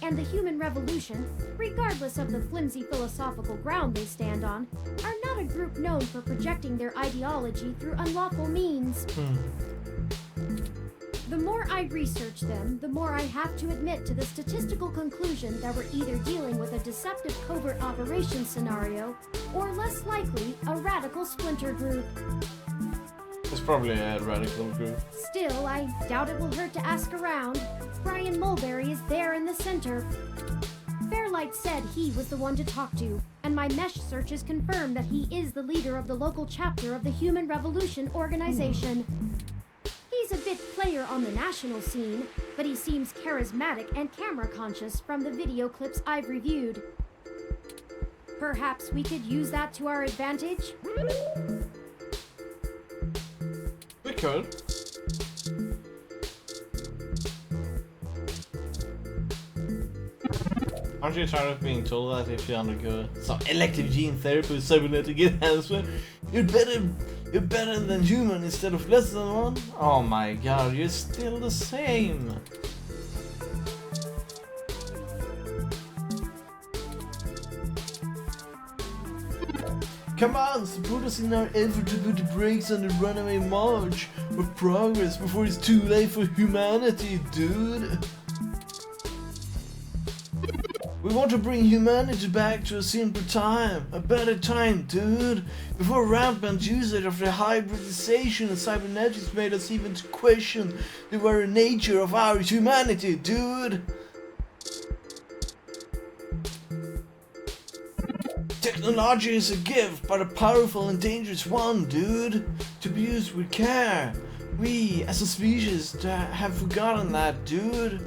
And the human revolution, regardless of the flimsy philosophical ground they stand on, are not a group known for projecting their ideology through unlawful means. The more I research them, the more I have to admit to the statistical conclusion that we're either dealing with a deceptive covert operations scenario, or less likely, a radical splinter group. It's probably a radical group. Still, I doubt it will hurt to ask around. Brian Mulberry is there in the center. Fairlight said he was the one to talk to, and my mesh searches confirm that he is the leader of the local chapter of the Human Revolution organization. He's a bit player on the national scene, but he seems charismatic and camera conscious from the video clips I've reviewed. Perhaps we could use that to our advantage? We could. Aren't you tired of being told that if you undergo some elective gene therapy with cybernetic enhancement, you're better than human instead of less than one? Oh my god, you're still the same. Come on, support us in our effort to put the brakes on the runaway march of progress before it's too late for humanity, dude. We want to bring humanity back to a simpler time, a better time, dude. Before rampant usage of the hybridization of cybernetics made us even to question the very nature of our humanity, dude. Technology is a gift, but a powerful and dangerous one, dude. To be used with care. We, as a species, have forgotten that, dude.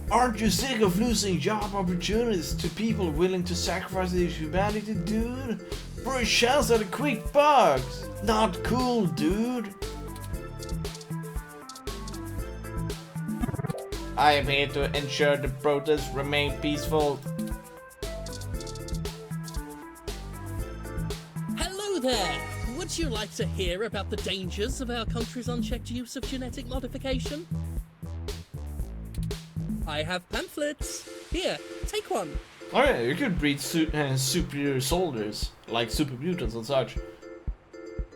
Aren't you sick of losing job opportunities to people willing to sacrifice their humanity, dude? For a chance at a quick buck? Not cool, dude. I am here to ensure the protests remain peaceful. Hello there! Would you like to hear about the dangers of our country's unchecked use of genetic modification? I have pamphlets. Here, take one. Oh yeah, you could breed superior soldiers, like super mutants and such,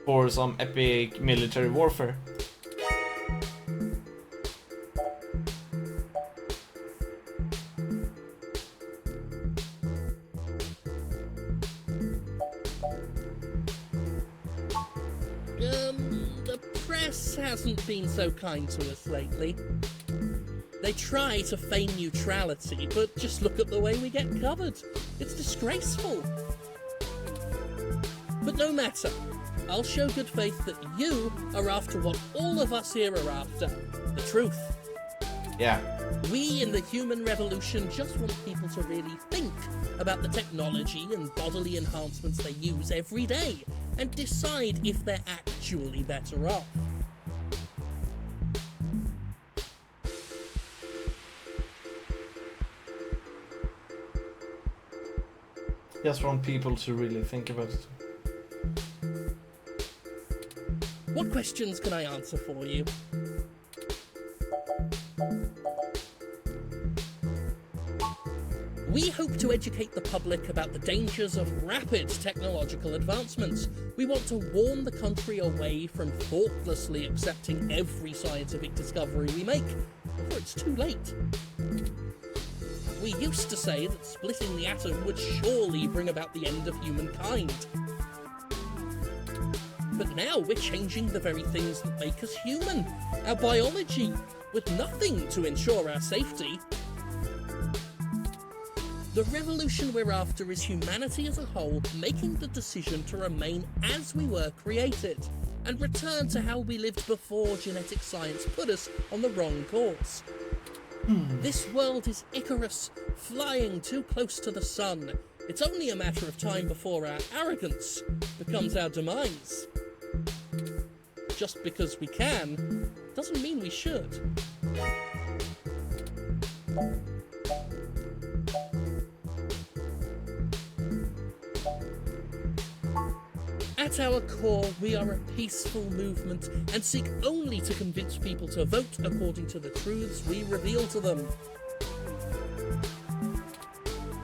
for some epic military warfare. The press hasn't been so kind to us lately. They try to feign neutrality, but just look at the way we get covered. It's disgraceful. But no matter. I'll show good faith that you are after what all of us here are after. The truth. Yeah. We in the human revolution just want people to really think about the technology and bodily enhancements they use every day and decide if they're actually better off. Just want people to really think about it. What questions can I answer for you? We hope to educate the public about the dangers of rapid technological advancements. We want to warn the country away from thoughtlessly accepting every scientific discovery we make before it's too late. We used to say that splitting the atom would surely bring about the end of humankind. But now we're changing the very things that make us human, our biology, with nothing to ensure our safety. The revolution we're after is humanity as a whole making the decision to remain as we were created, and return to how we lived before genetic science put us on the wrong course. This world is Icarus, flying too close to the sun. It's only a matter of time before our arrogance becomes our demise. Just because we can, doesn't mean we should. At our core, we are a peaceful movement and seek only to convince people to vote according to the truths we reveal to them.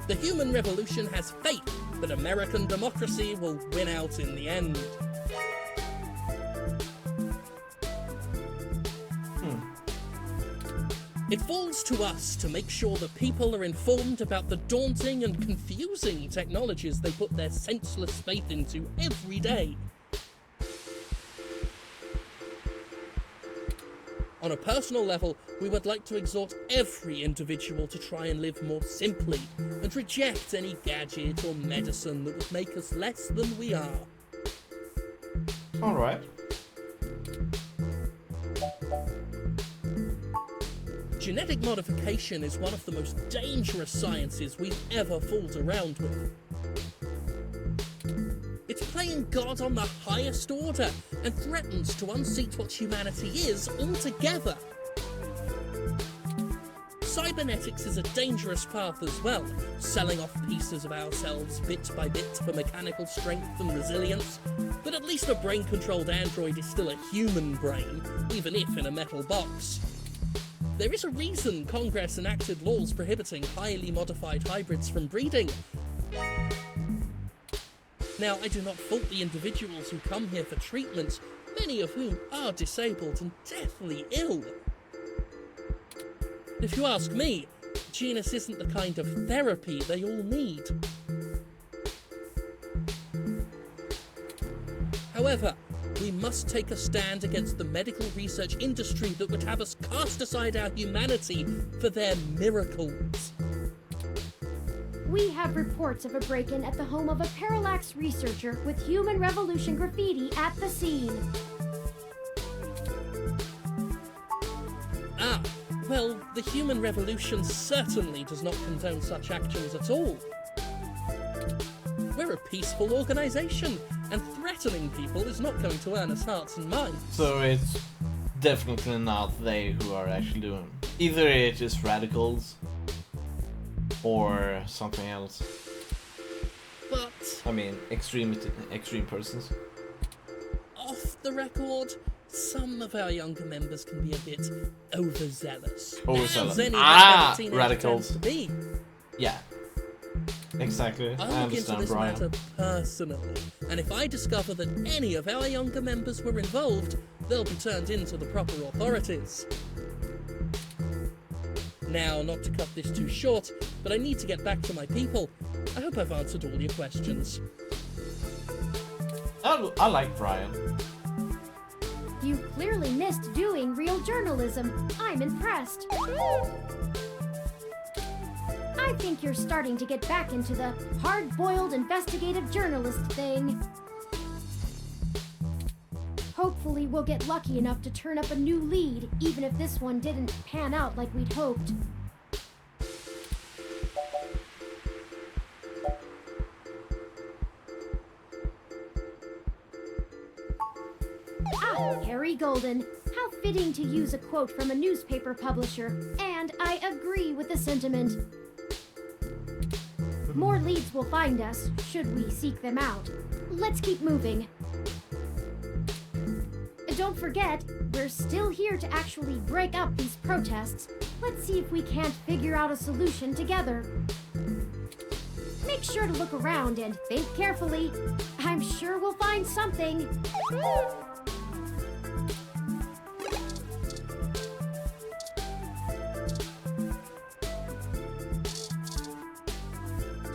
The human revolution has faith that American democracy will win out in the end. It falls to us to make sure that people are informed about the daunting and confusing technologies they put their senseless faith into every day. On a personal level, we would like to exhort every individual to try and live more simply and reject any gadget or medicine that would make us less than we are. Alright. Genetic modification is one of the most dangerous sciences we've ever fooled around with. It's playing God on the highest order and threatens to unseat what humanity is altogether. Cybernetics is a dangerous path as well, selling off pieces of ourselves bit by bit for mechanical strength and resilience, but at least a brain-controlled android is still a human brain, even if in a metal box. There is a reason Congress enacted laws prohibiting highly modified hybrids from breeding. Now, I do not fault the individuals who come here for treatment, many of whom are disabled and deathly ill. If you ask me, genus isn't the kind of therapy they all need. However, we must take a stand against the medical research industry that would have us cast aside our humanity for their miracles. We have reports of a break-in at the home of a parallax researcher with human revolution graffiti at the scene. Ah, Well, the human revolution certainly does not condone such actions at all. We're a peaceful organization, and threatening people is not going to earn us hearts and minds. So it's definitely not they who are actually doing it. Either it is radicals or something else. But I mean, extreme persons. off the record, some of our younger members can be a bit overzealous. Overzealous. As any rebel teenager Radicals. tends to be. Yeah. Exactly. I I'll look into understand, this Brian. matter personally, and if I discover that any of our younger members were involved, they'll be turned in to the proper authorities. Now, not to cut this too short, but I need to get back to my people. I hope I've answered all your questions. I like Brian. You clearly missed doing real journalism. I'm impressed. I think you're starting to get back into the hard-boiled investigative journalist thing. Hopefully we'll get lucky enough to turn up a new lead, even if this one didn't pan out like we'd hoped. Ah, Harry Golden. How fitting to use a quote from a newspaper publisher, and I agree with the sentiment. More leads will find us, should we seek them out. Let's keep moving. Don't forget, we're still here to actually break up these protests. Let's see if we can't figure out a solution together. Make sure to look around and think carefully. I'm sure we'll find something.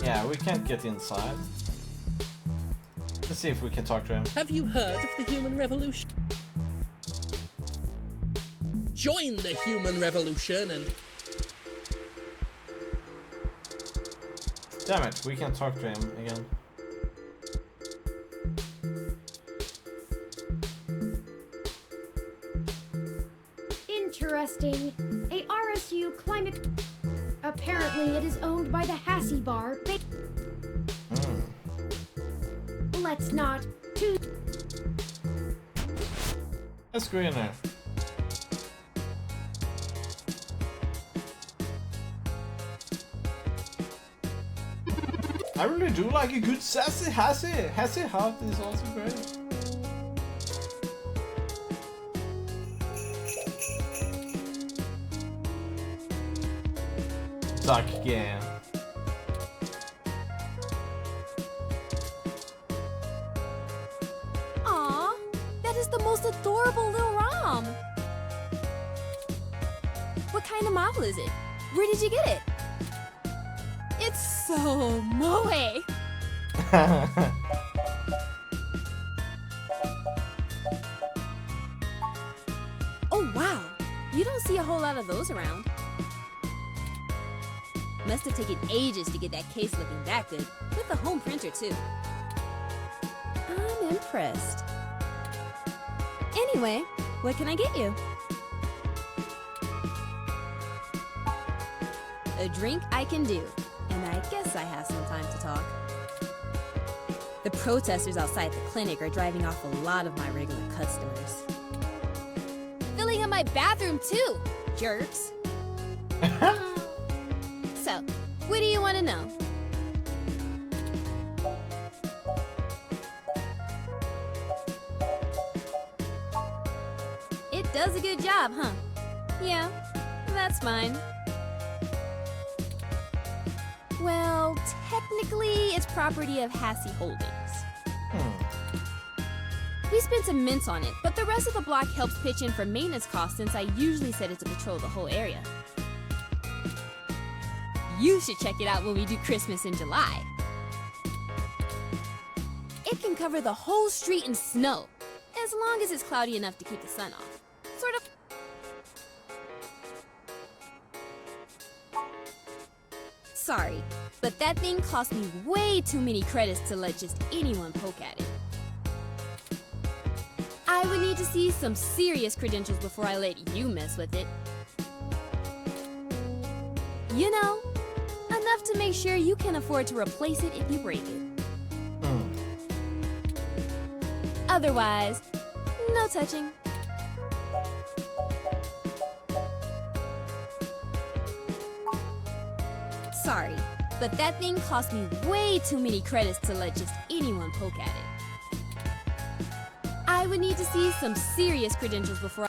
Yeah, we can't get inside. Let's see if we can talk to him. Have you heard of the human revolution? Join the human revolution and... Damn it, we can't talk to him again. Interesting. A RSU climate... Apparently it is owned by the Hassie Bar. Let's not... Let's go in there. I really do like a good sassy Hassie. Hassie heart is also great. Duck game. Aw, that is the most adorable little ROM. What kind of model is it? Where did you get it? It's so moe. Oh wow, you don't see a whole lot of those around. Must have taken ages to get that case looking that good, with the home printer too. I'm impressed. Anyway, what can I get you? A drink I can do, and I guess I have some time to talk. The protesters outside the clinic are driving off a lot of my regular customers. Filling up my bathroom too, jerks. So, what do you want to know? It does a good job, huh? Yeah, that's fine. Well, technically, it's property of Hassie Holdings. We spent some mints on it, but the rest of the block helps pitch in for maintenance costs since I usually set it to patrol the whole area. You should check it out when we do Christmas in July. It can cover the whole street in snow, as long as it's cloudy enough to keep the sun off. Sort of. Sorry, but that thing cost me way too many credits to let just anyone poke at it. I would need to see some serious credentials before I let you mess with it. You know, enough to make sure you can afford to replace it if you break it. Otherwise, no touching. Sorry, but that thing cost me way too many credits to let just anyone poke at it. I would need to see some serious credentials before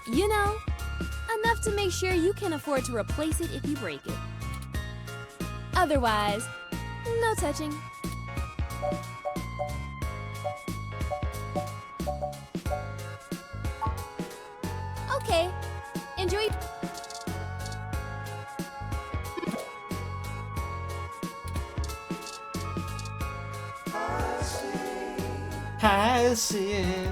You know, enough to make sure you can afford to replace it if you break it. Otherwise, no touching. Okay, enjoy. I see it.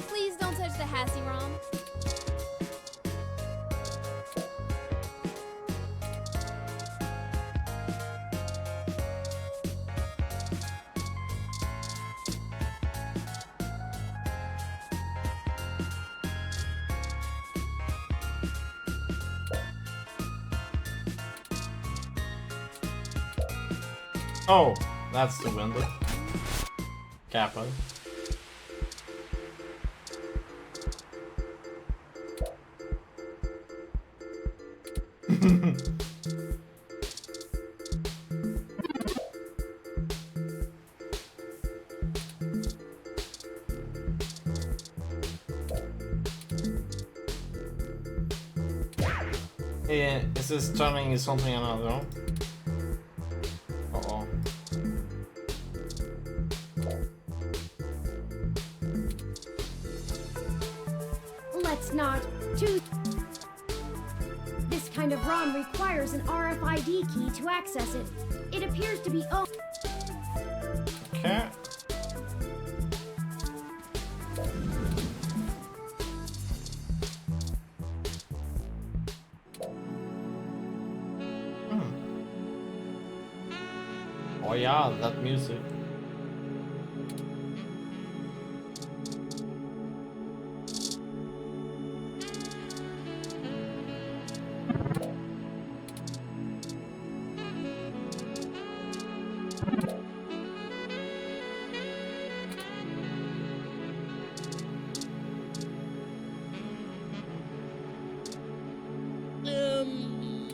Please don't touch the Hassie ROM. Oh, that's the window. Kappa. Yeah, is this turning something another on? Uh-oh. Let's not do. This kind of ROM requires an RFID key to access it. It appears to be Okay. Oh yeah, that music.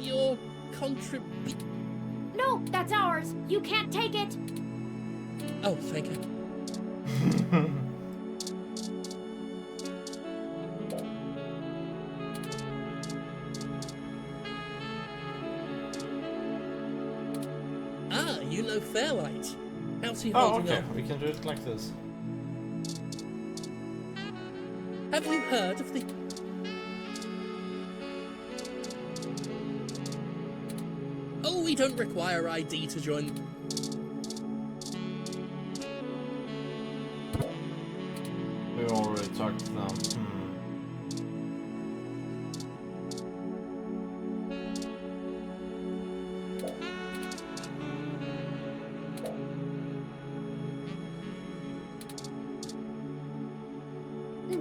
Your No, that's ours. You can't take it. Oh, thank you. Ah, you know Fairlight. How's he Oh, holding okay. up? We can do it like this. Have you heard of the... Oh, we don't require ID to join. We already talked to them.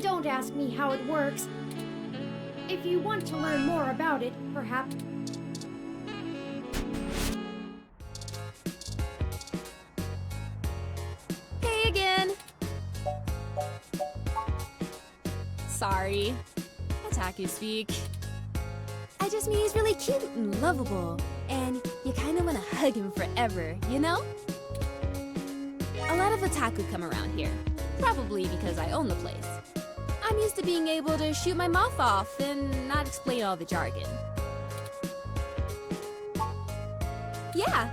Don't ask me how it works. If you want to learn more about it, perhaps. Hey again. Sorry. Otaku speak. I just mean he's really cute and lovable, and you kind of want to hug him forever, you know? A lot of otaku come around here, probably because I own the place. I'm used to being able to shoot my mouth off and not explain all the jargon. Yeah,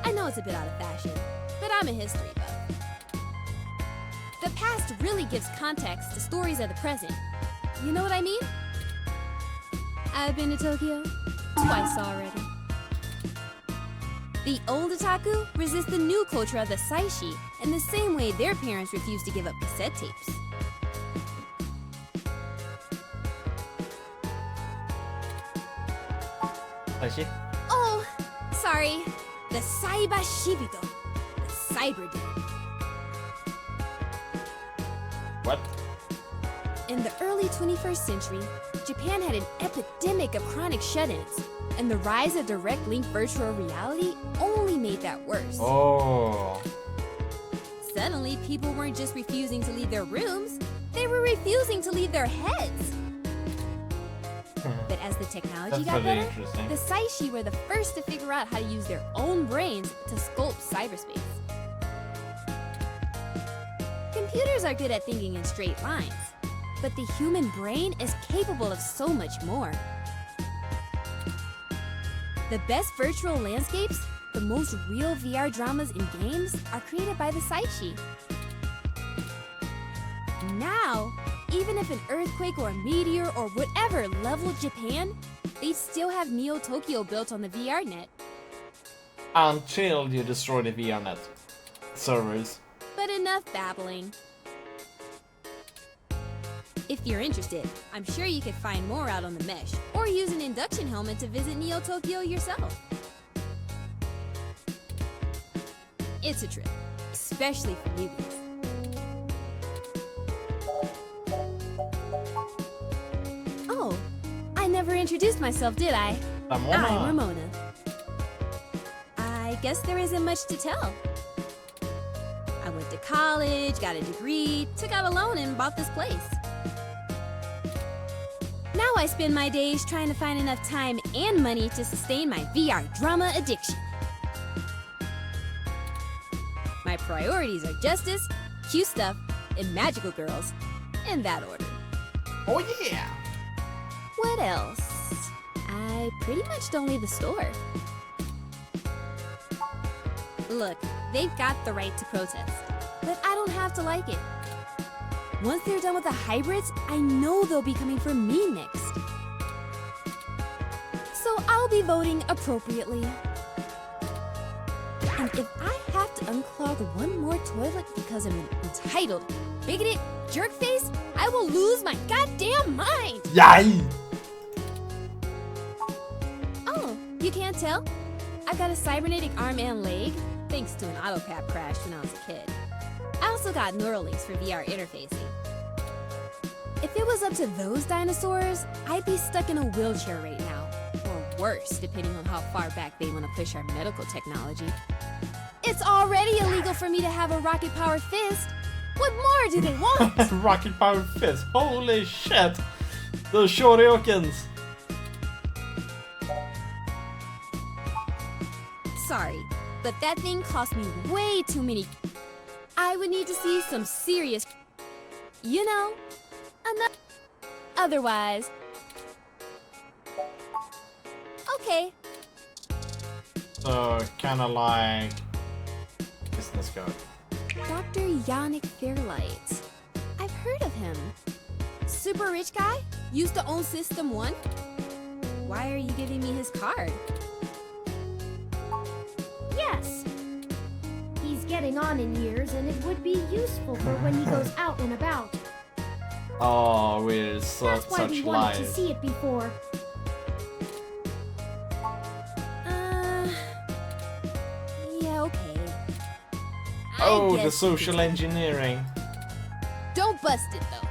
I know it's a bit out of fashion, but I'm a history buff. The past really gives context to stories of the present. You know what I mean? I've been to Tokyo twice already. The old otaku resist the new culture of the saishi in the same way their parents refuse to give up cassette tapes. Sashi? Oh, sorry. The Saiba Shibito. The Cyber Den. What? In the early 21st century, Japan had an epidemic of chronic shut-ins, and the rise of direct link virtual reality only made that worse. Oh. Suddenly, people weren't just refusing to leave their rooms, they were refusing to leave their heads. But as the technology got better, the Saishi were the first to figure out how to use their own brains to sculpt cyberspace. Computers are good at thinking in straight lines, but the human brain is capable of so much more. The best virtual landscapes, the most real VR dramas in games, are created by the Saishi. Now, even if an earthquake or a meteor or whatever leveled Japan, they'd still have Neo Tokyo built on the VR net. Until you destroy the VRNet servers. But enough babbling. If you're interested, I'm sure you could find more out on the mesh, or use an induction helmet to visit Neo Tokyo yourself. It's a trip, especially for newbies. Oh, I never introduced myself, did I? Ramona. I'm Ramona. I guess there isn't much to tell. I went to college, got a degree, took out a loan, and bought this place. Now I spend my days trying to find enough time and money to sustain my VR drama addiction. My priorities are justice, cute stuff, and magical girls, in that order. Oh yeah! What else? I pretty much don't leave the store. Look, they've got the right to protest, but I don't have to like it. Once they're done with the hybrids, I know they'll be coming for me next. So I'll be voting appropriately. And if I have to unclog one more toilet because I'm an entitled, bigoted jerkface, I will lose my goddamn mind! Yay! Oh, you can't tell? I've got a cybernetic arm and leg, thanks to an autocap crash when I was a kid. I also got neural links for VR interfacing. If it was up to those dinosaurs, I'd be stuck in a wheelchair right now. Or worse, depending on how far back they want to push our medical technology. It's already illegal for me to have a rocket-powered fist. What more do they want? Rocket-powered fist. Holy shit! Those shoryukens. Sorry, but that thing cost me way too many. I would need to see some serious, you know, enough. Otherwise, okay. So, kinda like business card. Dr. Yannick Fairlight. I've heard of him. Super rich guy? Used to own System 1? Why are you giving me his card? Yes. He's getting on in years, and it would be useful for when he goes out and about. Oh, we're That's why such we wanted to lies. see it before. Yeah, okay. Oh, I the guess social engineering. Don't bust it, though.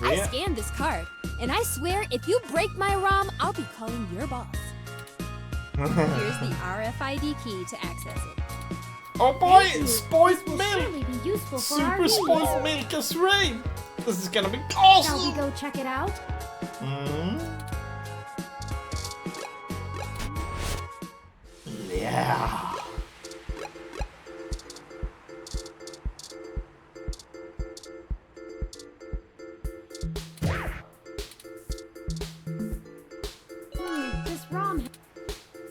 I Yeah. scanned this card, and I swear if you break my ROM, I'll be calling your boss. Here's the RFID key to access it. Oh boy, Thank you. spoiled This will milk! surely be useful for our Super needs. spoiled milk is rain! This is gonna be Shall awesome! we go check it out? Yeah. This ROM.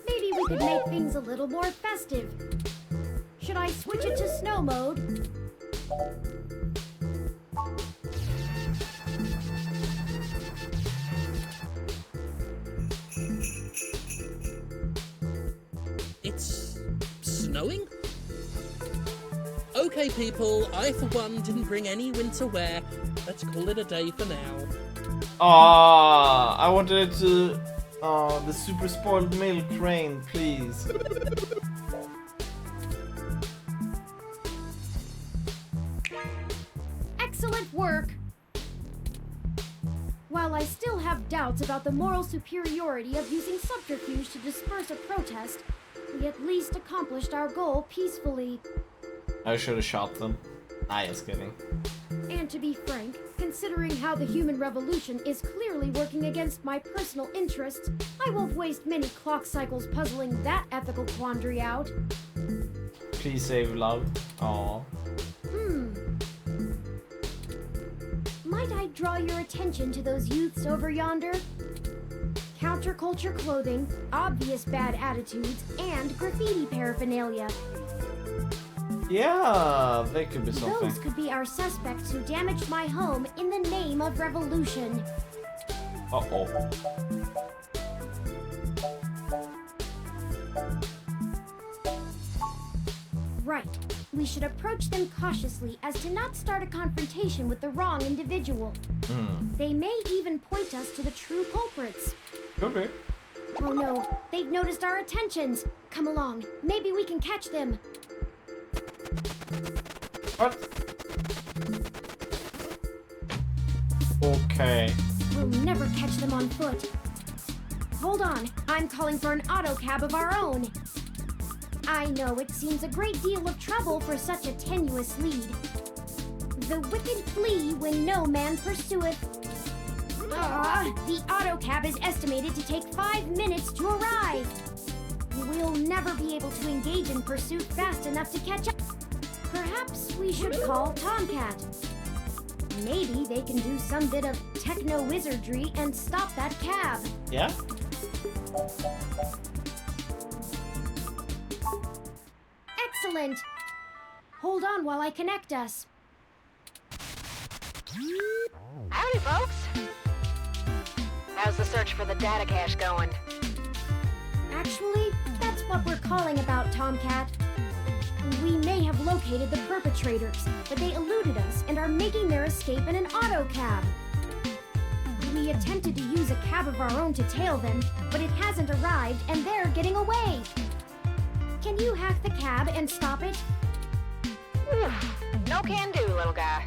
Maybe we could make things a little more festive. Should I switch it to snow mode? It's snowing? Okay, people, I for one didn't bring any winter wear. Let's call it a day for now. Ah, I wanted it to Oh, the super spoiled milk train, please. Excellent work! While I still have doubts about the moral superiority of using subterfuge to disperse a protest, we at least accomplished our goal peacefully. I should have shot them. I just kidding. And to be frank, considering how the human revolution is clearly working against my personal interests, I won't waste many clock cycles puzzling that ethical quandary out. Please save love. Aww. Might I draw your attention to those youths over yonder? Counterculture clothing, obvious bad attitudes, and graffiti paraphernalia. Yeah, they could be something. Those could be our suspects who damaged my home in the name of revolution. Uh-oh. Right. We should approach them cautiously as to not start a confrontation with the wrong individual. They may even point us to the true culprits. Okay. Oh no, they've noticed our attentions. Come along, maybe we can catch them. What? Okay. We'll never catch them on foot. Hold on, I'm calling for an auto cab of our own. I know it seems a great deal of trouble for such a tenuous lead. The wicked flee when no man pursueth. The auto cab is estimated to take 5 minutes to arrive. We'll never be able to engage in pursuit fast enough to catch up. Perhaps we should call Tomcat. Maybe they can do some bit of techno-wizardry and stop that cab. Yeah? Excellent! Hold on while I connect us. Howdy, folks. How's the search for the data cache going? Actually, that's what we're calling about, Tomcat. We may have located the perpetrators, but they eluded us and are making their escape in an auto cab. We attempted to use a cab of our own to tail them, but it hasn't arrived and they're getting away. Can you hack the cab and stop it? No can do, little guy.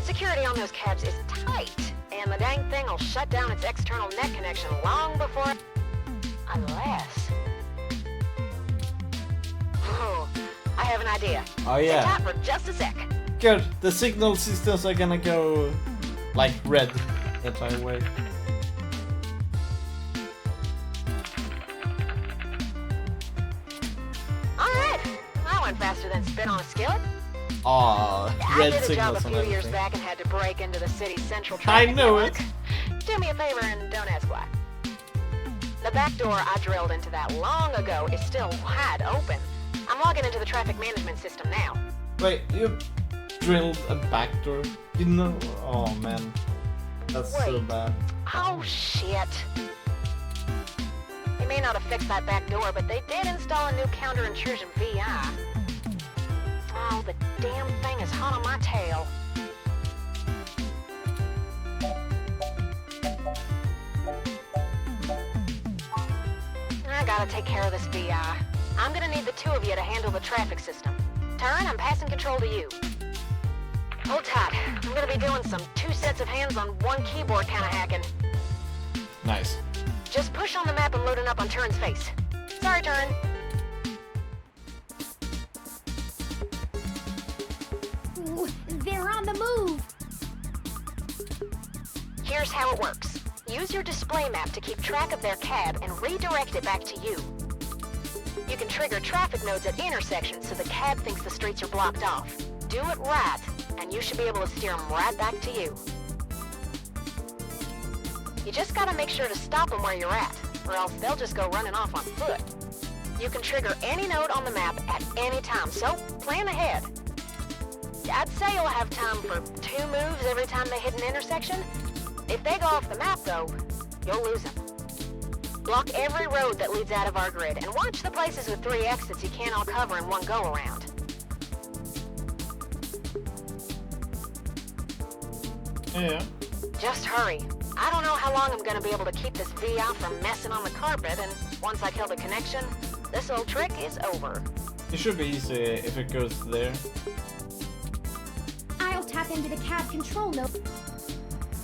Security on those cabs is tight, and the dang thing will shut down its external net connection long before... Unless... Oh, I have an idea. Oh yeah. Sit tight for just a sec. Good. The signal systems are gonna go like red the entire way. Alright, that went faster than spit on a skillet. Aw, red I did a job signals a and few years everything. back and had to break into the city's central I traffic knew network. it. Do me a favor and don't ask why. The back door I drilled into that long ago is still wide open. I'm logging into the traffic management system now. Wait, you drilled a back door? You know? Oh man, that's so Wait. bad. Oh shit. They may not have fixed that back door, but they did install a new counter-intrusion VI. Oh, the damn thing is hot on my tail. I gotta take care of this VI. I'm gonna need the two of you to handle the traffic system. Turn, I'm passing control to you. Hold tight. I'm gonna be doing some 2 sets of hands on 1 keyboard kind of hacking. Nice. Just push on the map and load it up on Turin's face. Sorry, Turin. Ooh, they're on the move. Here's how it works. Use your display map to keep track of their cab and redirect it back to you. You can trigger traffic nodes at intersections so the cab thinks the streets are blocked off. Do it right, and you should be able to steer them right back to you. You just gotta make sure to stop them where you're at, or else they'll just go running off on foot. You can trigger any node on the map at any time, so plan ahead. I'd say you'll have time for 2 moves every time they hit an intersection. If they go off the map, though, you'll lose them. Block every road that leads out of our grid, and watch the places with 3 exits you can't all cover in one go-around. Yeah. Just hurry. I don't know how long I'm gonna be able to keep this VI from messing on the carpet, and once I kill the connection, this old trick is over. It should be easy if it goes there. I'll tap into the cab control node.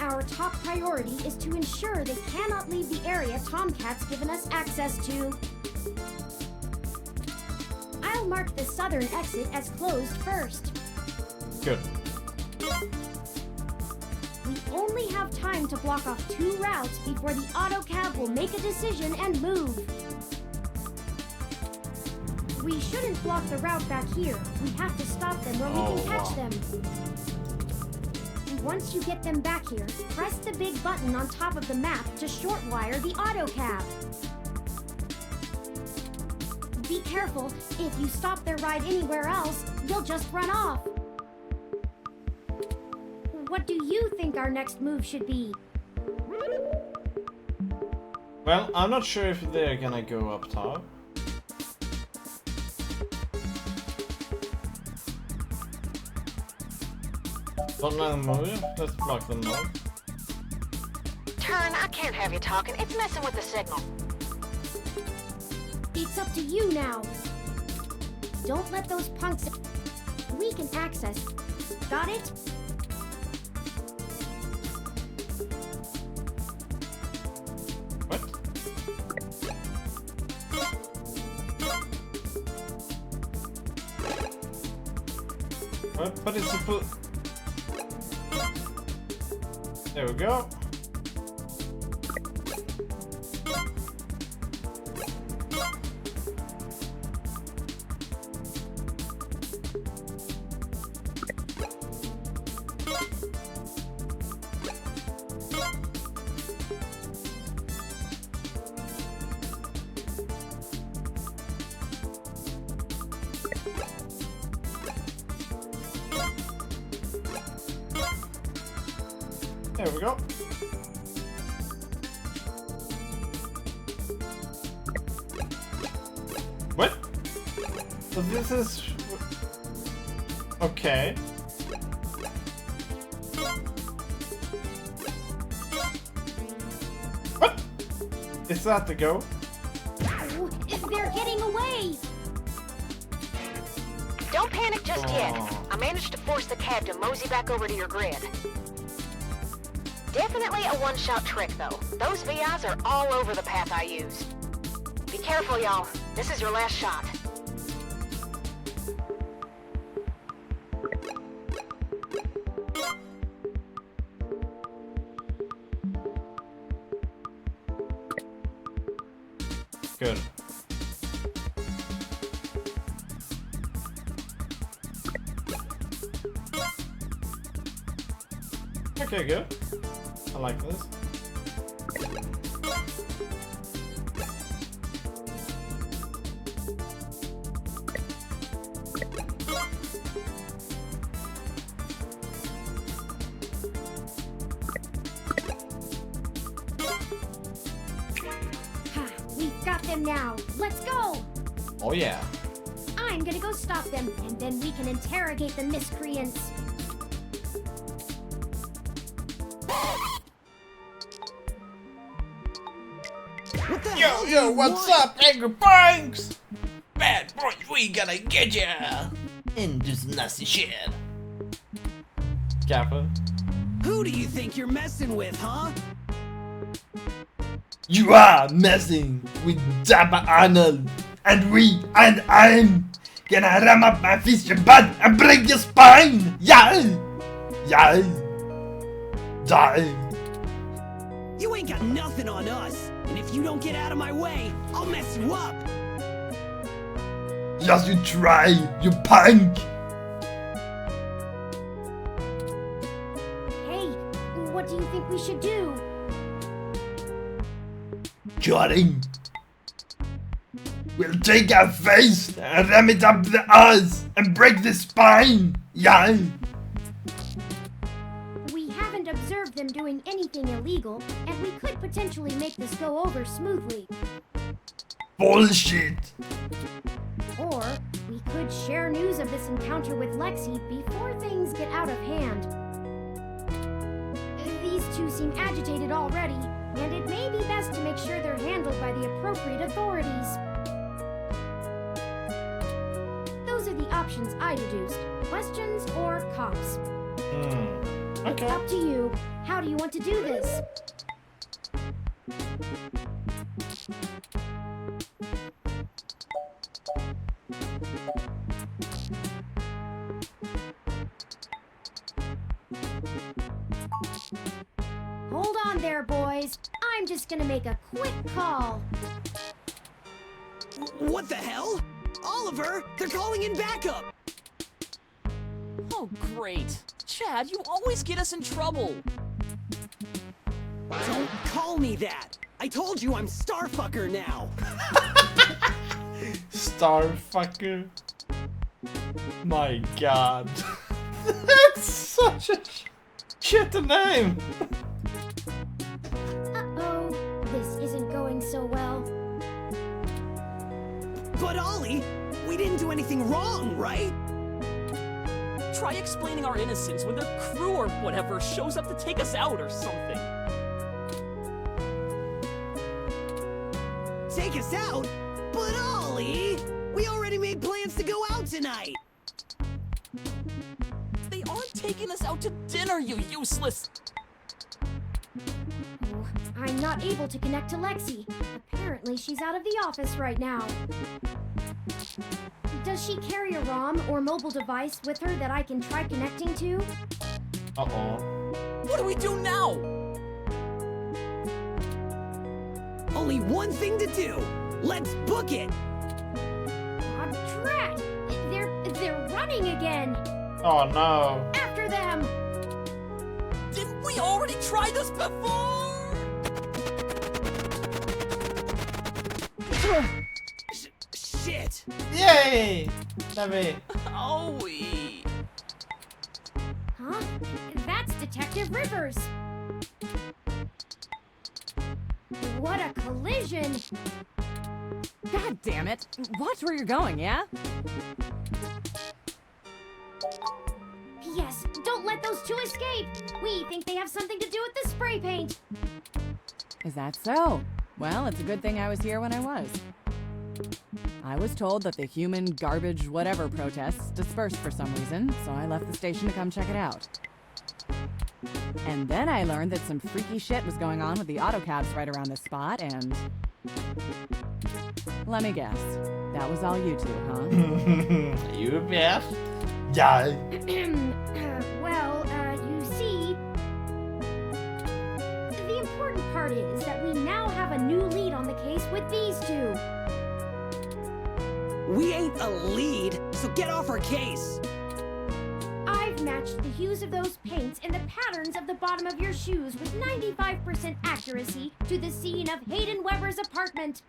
Our top priority is to ensure they cannot leave the area Tomcat's given us access to. I'll mark the southern exit as closed first. Good. We only have time to block off 2 routes before the autocab will make a decision and move. We shouldn't block the route back here. We have to stop them where we can catch them. Once you get them back here, press the big button on top of the map to shortwire the autocab. Be careful. If you stop their ride anywhere else, they'll just run off. What do you think our next move should be? Well, I'm not sure if they're gonna go up top. Don't let them move. Let's block them up. Turn, I can't have you talking. It's messing with the signal. It's up to you now. Don't let those punks... We can access. Got it? But it's supposed... There we go. There we go. What? So this is... Okay. What? Is that the go? They're getting away! Don't panic just yet. I managed to force the cab to mosey back over to your grid. Definitely a one-shot trick, though. Those VIs are all over the path I use. Be careful, y'all. This is your last shot. Good. Okay, good. I like this. We've got them now. Let's go! Oh yeah. I'm gonna go stop them, and then we can interrogate the miscreants. Yo, what's up, Angry Punks? Bad boys, we gonna get ya! And do some nasty shit. Kappa. Who do you think you're messing with, huh? You are messing with Dapper Arnold, and I'm gonna ram up my fist your butt and break your spine! Yeah! Yeah! Die! You ain't got nothing on us, and if you don't get out of my way, I'll mess you up! Just you try, you punk! Hey, what do you think we should do? Cutting! We'll take our face and ram it up the ass and break the spine! Yeah! We haven't observed them doing anything illegal, and we could potentially make this go over smoothly. Bullshit! Or we could share news of this encounter with Lexi before things get out of hand. These two seem agitated already, and it may be best to make sure they're handled by the appropriate authorities. Those are the options I deduced. Questions or cops? Okay. Up to you. How do you want to do this? Hold on there, boys. I'm just gonna make a quick call. What the hell? Oliver, they're calling in backup! Oh, great. Chad, you always get us in trouble. Don't call me that! I told you I'm Starfucker now! Starfucker. My god. That's such a shitty name. Uh-oh. This isn't going so well. But Ollie, we didn't do anything wrong, right? Try explaining our innocence when their crew or whatever shows up to take us out or something. Take us out? But Ollie, we already made plans to go out tonight! They aren't taking us out to dinner, you useless! Oh, I'm not able to connect to Lexi. Apparently she's out of the office right now. Does she carry a ROM or mobile device with her that I can try connecting to? Uh-oh. What do we do now? Only one thing to do! Let's book it! Oh, drat! They're running again! Oh no. After them! Didn't we already try this before? Shit! Yay! Davey. Owie! Huh? That's Detective Rivers! What a collision! God damn it. Watch where you're going, yeah? Yes, don't let those two escape! We think they have something to do with the spray paint! Is that so? Well, it's a good thing I was here when I was. I was told that the human garbage whatever protests dispersed for some reason, so I left the station to come check it out. And then I learned that some freaky shit was going on with the autocabs right around this spot, and... Let me guess. That was all you two, huh? You bet. Yeah. Well, you see... The important part is that we now have a new lead on the case with these two. We ain't a lead, so get off our case! I've matched the hues of those paints and the patterns of the bottom of your shoes with 95% accuracy to the scene of Hayden Weber's apartment.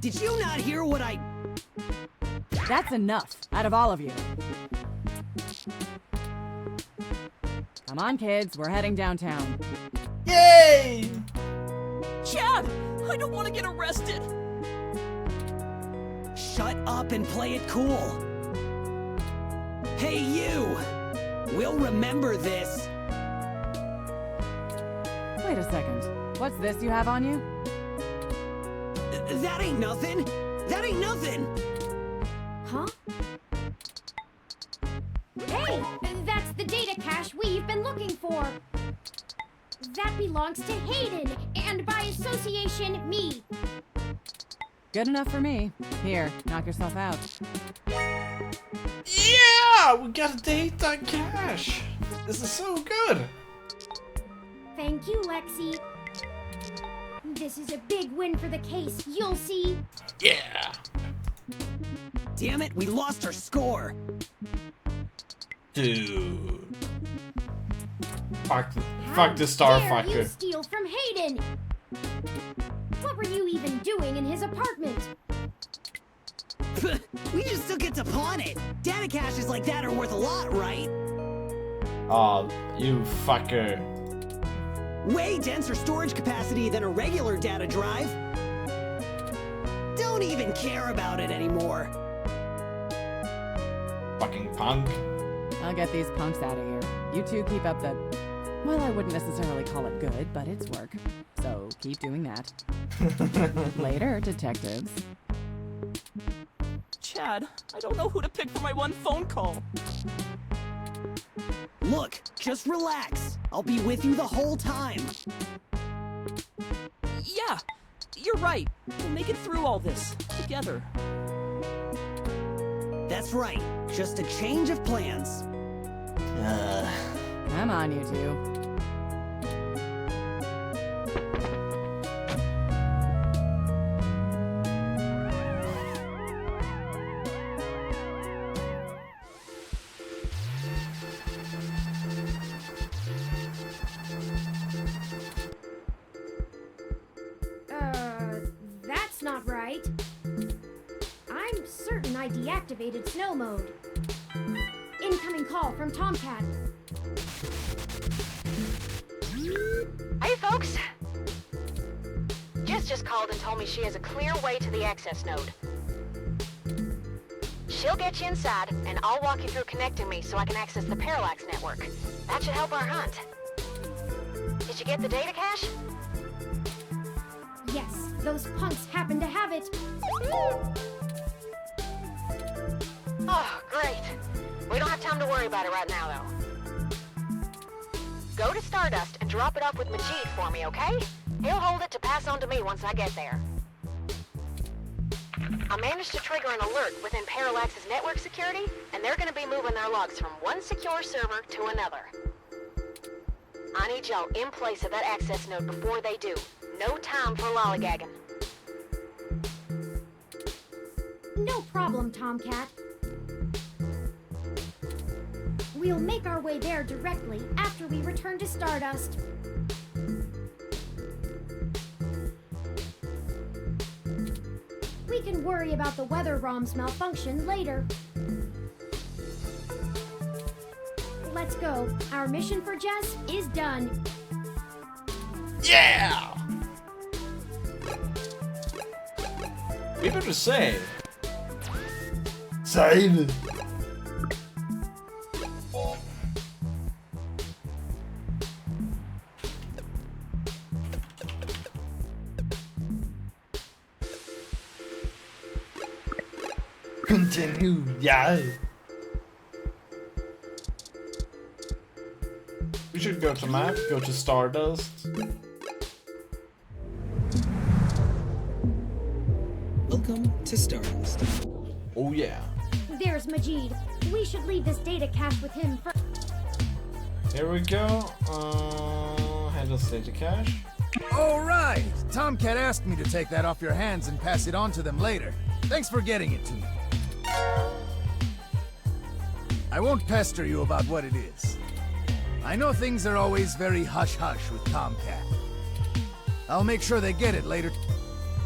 Did you not hear what I... That's enough, out of all of you. Come on, kids, we're heading downtown. Yay! Chad! I don't want to get arrested! Shut up and play it cool! Hey, you! We'll remember this! Wait a second. What's this you have on you? That ain't nothing! That ain't nothing! Huh? Hey! That's the data cache we've been looking for! That belongs to Hayden, and by association, me! Good enough for me. Here, knock yourself out. Yeah! We got a data cache! This is so good! Thank you, Lexi. This is a big win for the case, you'll see. Yeah! Damn it, we lost our score! Dude. Fuck the How dare you Starfucker. steal from Hayden? What were you even doing in his apartment? We just took it to pawn it! Data caches like that are worth a lot, right? Oh, you fucker. Way denser storage capacity than a regular data drive. Don't even care about it anymore. Fucking punk. I'll get these punks out of here. You two keep up the Well, I wouldn't necessarily call it good, but it's work. So keep doing that. Later, detectives. Chad, I don't know who to pick for my one phone call. Look, just relax. I'll be with you the whole time. Yeah, you're right. We'll make it through all this together. That's right. Just a change of plans. Come on, you two. That's not right. I'm certain I deactivated snow mode. Incoming call from Tomcat. Hey, folks. Jess just called and told me she has a clear way to the access node. She'll get you inside, and I'll walk you through connecting me so I can access the Parallax network. That should help our hunt. Did you get the data cache? Yes, those punks happen to have it. Oh, great. We don't have time to worry about it right now, though. Go to Stardust and drop it off with Majid for me, okay? He'll hold it to pass on to me once I get there. I managed to trigger an alert within Parallax's network security, and they're gonna be moving their logs from one secure server to another. I need y'all in place of that access node before they do. No time for lollygagging. No problem, Tomcat. We'll make our way there directly after we return to Stardust. We can worry about the weather ROM's malfunction later. Let's go. Our mission for Jess is done. Yeah! We better save. Save. Continue, yeah. We should go to map, go to Stardust. Welcome to Stardust. Oh yeah. There's Majid. We should leave this data cache with him first. Here we go. Handle data cache. All right. Tomcat asked me to take that off your hands and pass it on to them later. Thanks for getting it to me. I won't pester you about what it is. I know things are always very hush-hush with Tomcat. I'll make sure they get it later.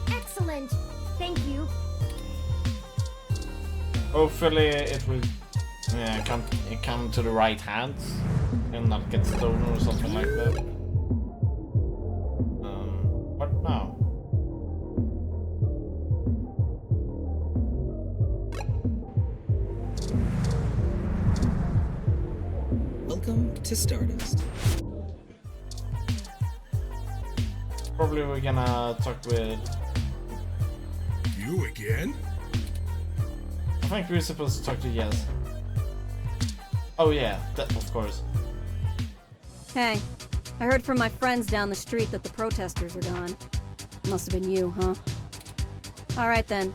Excellent. Thank you. Hopefully it will come to the right hands and not get stolen or something like that. What now? Welcome to Stardust. Probably we're gonna talk with... You again? I think we're supposed to talk to Yes. Oh yeah, that, of course. Hey, I heard from my friends down the street that the protesters are gone. Must have been you, huh? Alright then.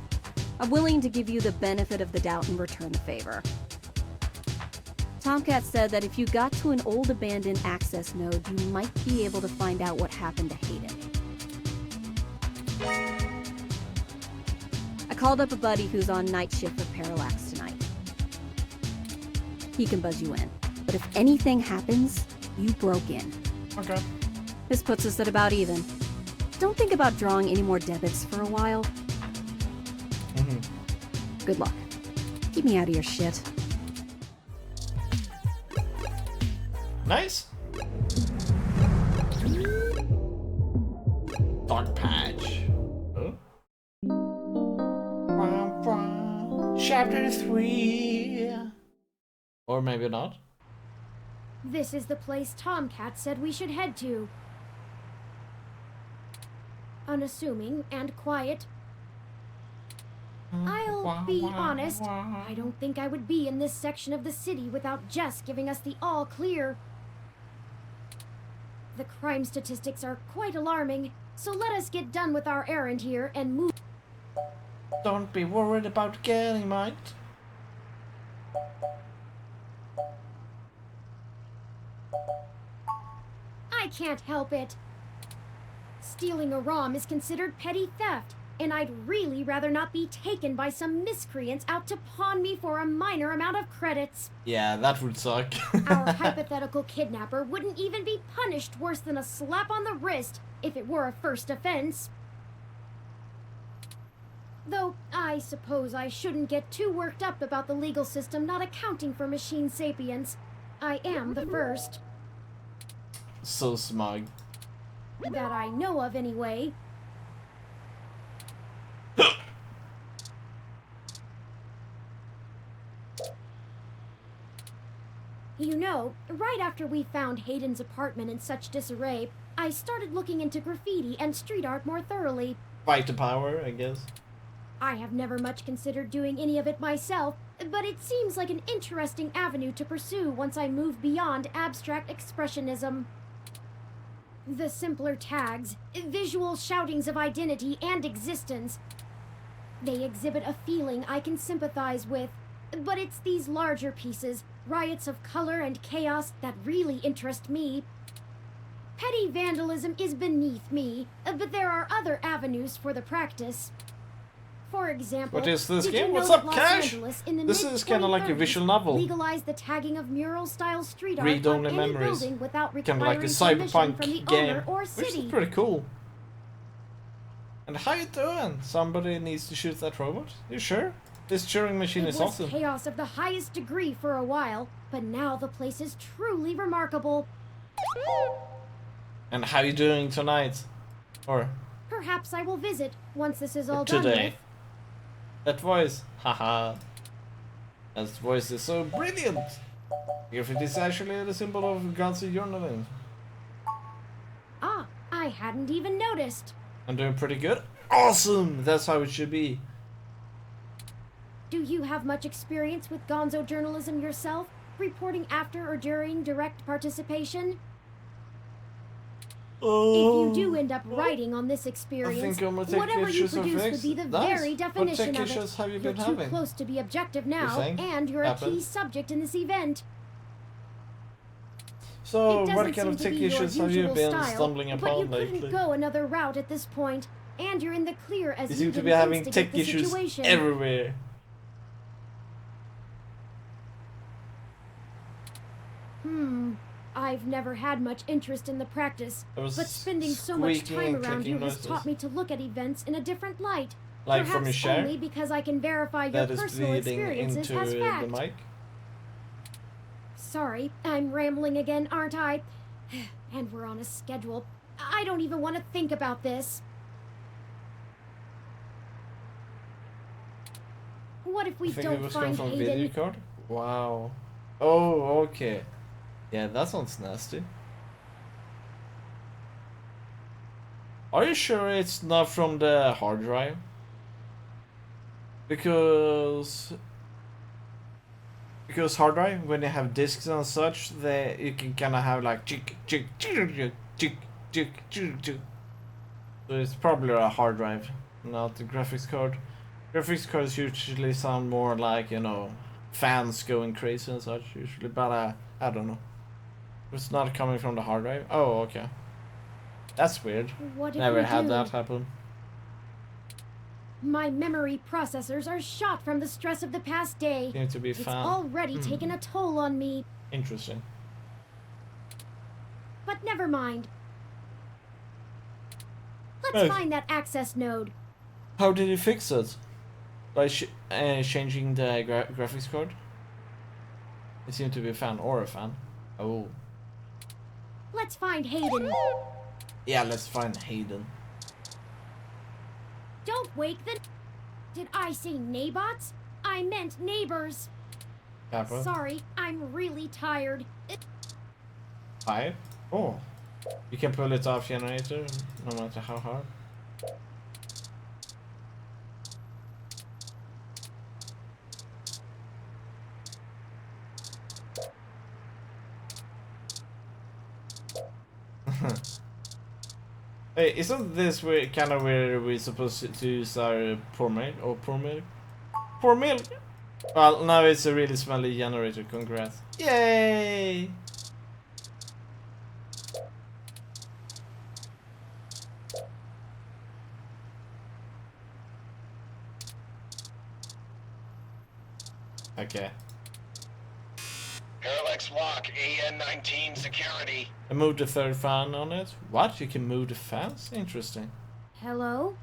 I'm willing to give you the benefit of the doubt and return the favor. Tomcat said that if you got to an old abandoned access node, you might be able to find out what happened to Hayden. I called up a buddy who's on night shift for Parallax tonight. He can buzz you in, but if anything happens, you broke in. Okay. This puts us at about even. Don't think about drawing any more debits for a while. Good luck. Keep me out of your shit. Nice. Dark patch. Huh? Chapter 3. Or maybe not. This is the place Tomcat said we should head to. Unassuming and quiet. I'll be honest, I don't think I would be in this section of the city without Jess giving us the all clear. The crime statistics are quite alarming, so let us get done with our errand here and move. Don't be worried about getting mate. I can't help it. Stealing a ROM is considered petty theft, and I'd really rather not be taken by some miscreants out to pawn me for a minor amount of credits. Yeah, that would suck. Our hypothetical kidnapper wouldn't even be punished worse than a slap on the wrist if it were a first offense. Though, I suppose I shouldn't get too worked up about the legal system not accounting for machine sapience. I am the first. So smug. That I know of, anyway. You know, right after we found Hayden's apartment in such disarray, I started looking into graffiti and street art more thoroughly. Fight the power, I guess. I have never much considered doing any of it myself, but it seems like an interesting avenue to pursue once I move beyond abstract expressionism. The simpler tags, visual shoutings of identity and existence, they exhibit a feeling I can sympathize with, but it's these larger pieces, riots of color and chaos, that really interest me. Petty vandalism is beneath me, but there are other avenues for the practice. For example, what is this did game? you What's know up, that Los Cash? Angeles in the This is kind of like a visual novel. legalized the tagging of mural-style street art Read-only on any memories. building without Kind of requiring like a permission from the cyberpunk owner game, or which city. is pretty cool. And how you doing? Somebody needs to shoot that robot? You sure? This Turing machine It is was awesome. chaos of the highest degree for a while, but now the place is truly remarkable. And how you doing tonight? Or Perhaps I will visit once this is all done today? with. That voice, haha. That voice is so brilliant. If it is actually the symbol of God's journaling. Ah, I hadn't even noticed. I'm doing pretty good. Awesome! That's how it should be. Do you have much experience with gonzo journalism yourself? Reporting after or during direct participation? If you do end up writing on this experience, I'm gonna take whatever you issues of produce X. would be the Nice. very What definition tech of issues it. have you You're been too having? close to be objective now, think? and you're a Happened? key subject in this event. So, It doesn't what kind seem of to tech be your issues have you usual been style, stumbling but you upon couldn't lately? go another route at this point, and you're in the clear as You you seem to didn't be having instigate tech the issues situation. everywhere. I've never had much interest in the practice, There was but spending so much squeaking time and around you clicking has noises. taught me to look at events in a different light. Like Perhaps from your share? only because I can verify your That is personal bleeding experiences into as the fact. mic. Sorry, I'm rambling again, aren't I? And we're on a schedule. I don't even want to think about this. What if we I think it don't was coming find from video Hayden? card. Wow. Oh, okay. Yeah, that sounds nasty. Are you sure it's not from the hard drive? Because hard drive, when you have discs and such, you can kind of have like chick chick chick chick chick chick chick chick. So it's probably a hard drive, not the graphics card. Graphics cards usually sound more like, you know, fans going crazy and such usually, but I don't know. It's not coming from the hard drive. Oh, okay. That's weird. What if Never we had do? that happen. My memory processors are shot from the stress of the past day. Seem to be It's found. already taken a toll on me. Interesting. But never mind. Let's Oh. find that access node. How did you fix it? By changing the graphics card? It seemed to be a fan or a fan. Oh. Let's find Hayden. Yeah, let's find Hayden. Don't wake the... Did I say neighbots? I meant neighbors. Kappa. Sorry, I'm really tired. Pipe? Oh. You can pull it off generator, no matter how hard. Hey, isn't this kind of where we're supposed to use our poor milk? Or poor milk? Poor milk! Well, now it's a really smelly generator, congrats. Yay! Okay. Parallax Walk, AN-19 security. I moved the third fan on it. What? You can move the fans? Interesting. Hello?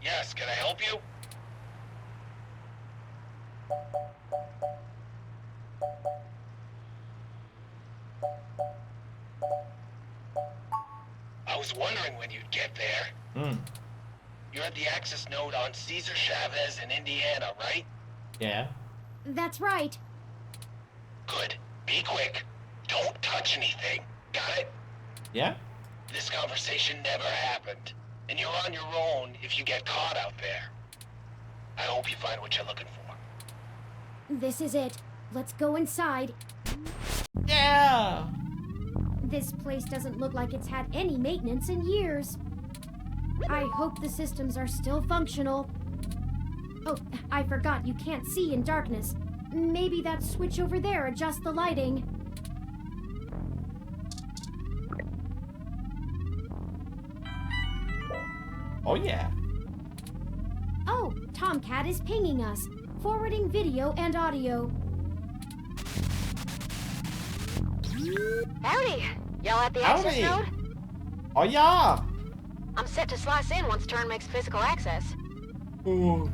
Yes, can I help you? I was wondering when you'd get there. Hmm. You're at the access node on Cesar Chavez in Indiana, right? Yeah. That's right. Good. Be quick. Don't touch anything. Got it? Yeah? This conversation never happened. And you're on your own if you get caught out there. I hope you find what you're looking for. This is it. Let's go inside. Yeah! This place doesn't look like it's had any maintenance in years. I hope the systems are still functional. Oh, I forgot you can't see in darkness. Maybe that switch over there adjusts the lighting. Oh yeah. Oh, Tomcat is pinging us, forwarding video and audio. Howdy! Y'all at the access node? Oh yeah! I'm set to slice in once Turn makes physical access. Ooh.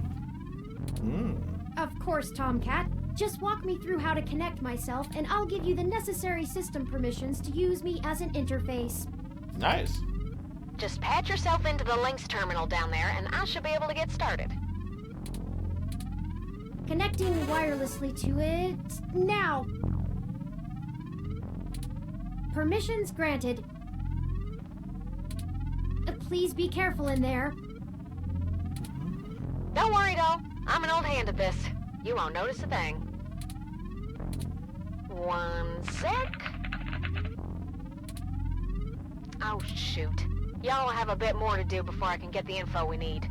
Of course, Tomcat. Just walk me through how to connect myself, and I'll give you the necessary system permissions to use me as an interface. Nice. Just patch yourself into the links terminal down there, and I should be able to get started. Connecting wirelessly to it now. Permissions granted. Please be careful in there. Don't worry, doll. I'm an old hand at this. You won't notice a thing. One sec. Oh, shoot. Y'all have a bit more to do before I can get the info we need.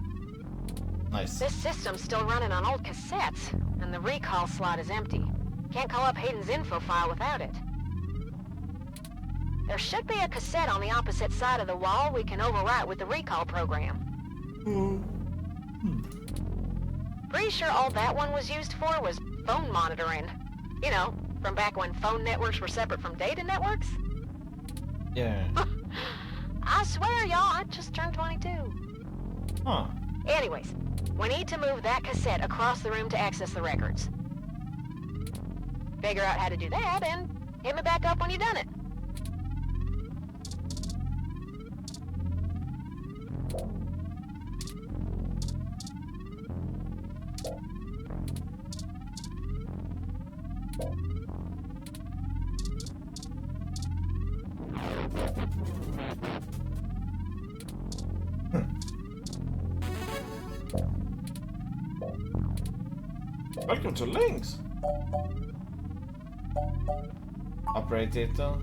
Nice. This system's still running on old cassettes, and the recall slot is empty. Can't call up Hayden's info file without it. There should be a cassette on the opposite side of the wall we can overwrite with the recall program. Pretty sure all that one was used for was phone monitoring. You know, from back when phone networks were separate from data networks. Yeah. I swear, y'all, I just turned 22. Huh. Anyways, we need to move that cassette across the room to access the records. Figure out how to do that, and hit me back up when you've done it. Welcome to Links. Operate data.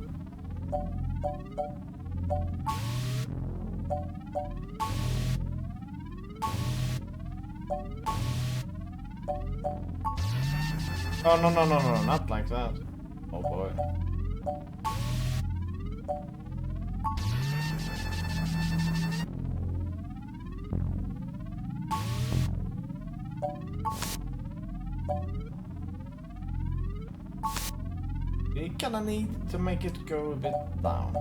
Oh no, not like that. Oh boy. You kinda need to make it go a bit down.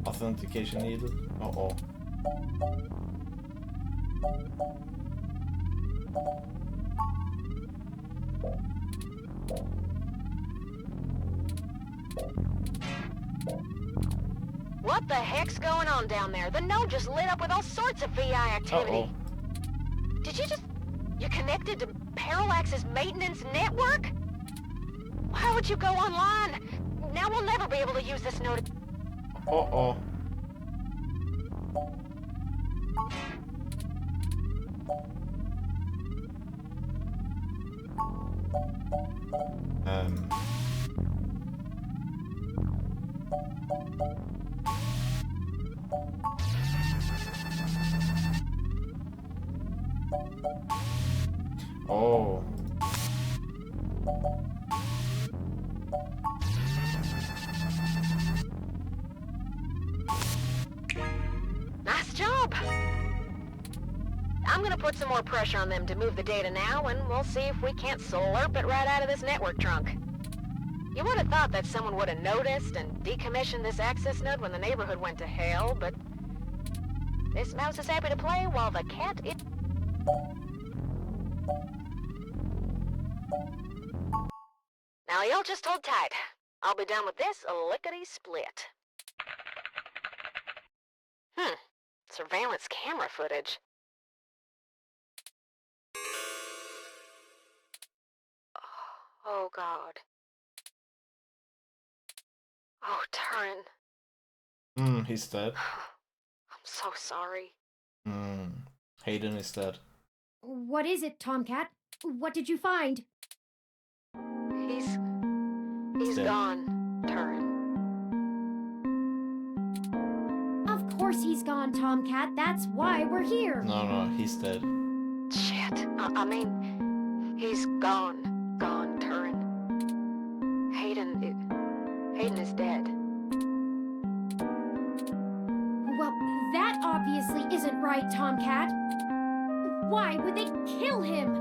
Authentication needed. Uh-oh. What the heck's going on down there? The node just lit up with all sorts of VI activity. Uh-oh. Did you just... You connected to Parallax's maintenance network? Why would you go online? Now we'll never be able to use this node. Uh-oh. Oh. Nice job. I'm gonna put some more pressure on them to move the data now, and we'll see if we can't slurp it right out of this network trunk. You would have thought that someone would have noticed and decommissioned this access node when the neighborhood went to hell, but this mouse is happy to play while the cat is... Now you'll just hold tight. I'll be done with this lickety-split. Surveillance camera footage. Oh, God. Oh, Turin. He's dead. I'm so sorry. Hayden is dead. What is it, Tomcat? What did you find? He's dead. Gone, Turin. Of course he's gone, Tomcat. That's why we're here. No, he's dead. Shit. I mean, he's gone, Turin. Hayden is dead. Well, that obviously isn't right, Tomcat. Why would they kill him?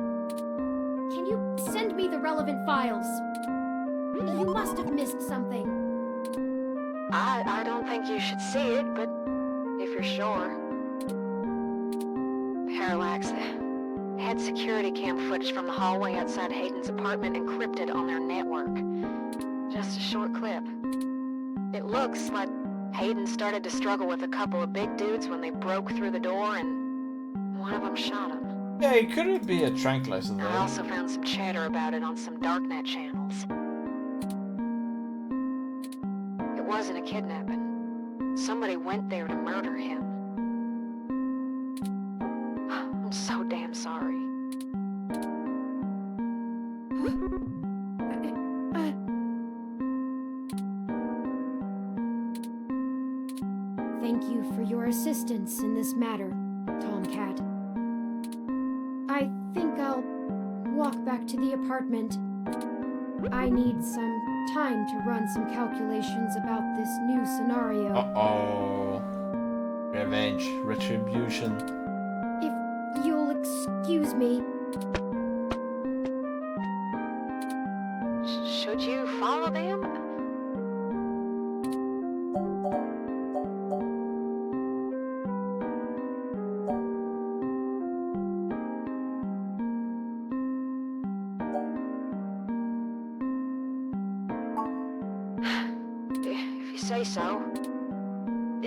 Can you send me the relevant files? You must have missed something. I don't think you should see it, but if you're sure. Parallax had security cam footage from the hallway outside Hayden's apartment encrypted on their network. Just a short clip. It looks like Hayden started to struggle with a couple of big dudes when they broke through the door and one of them shot him. Yeah, it couldn't be a tranquilizer though. I also found some chatter about it on some darknet channels. It wasn't a kidnapping. Somebody went there to murder him. I'm so damn sorry. Thank you for your assistance in this matter, Tomcat. I think I'll walk back to the apartment. I need some time to run some calculations about this new scenario. Uh-oh. Revenge. Retribution. If you'll excuse me. Should you follow them? If you say so.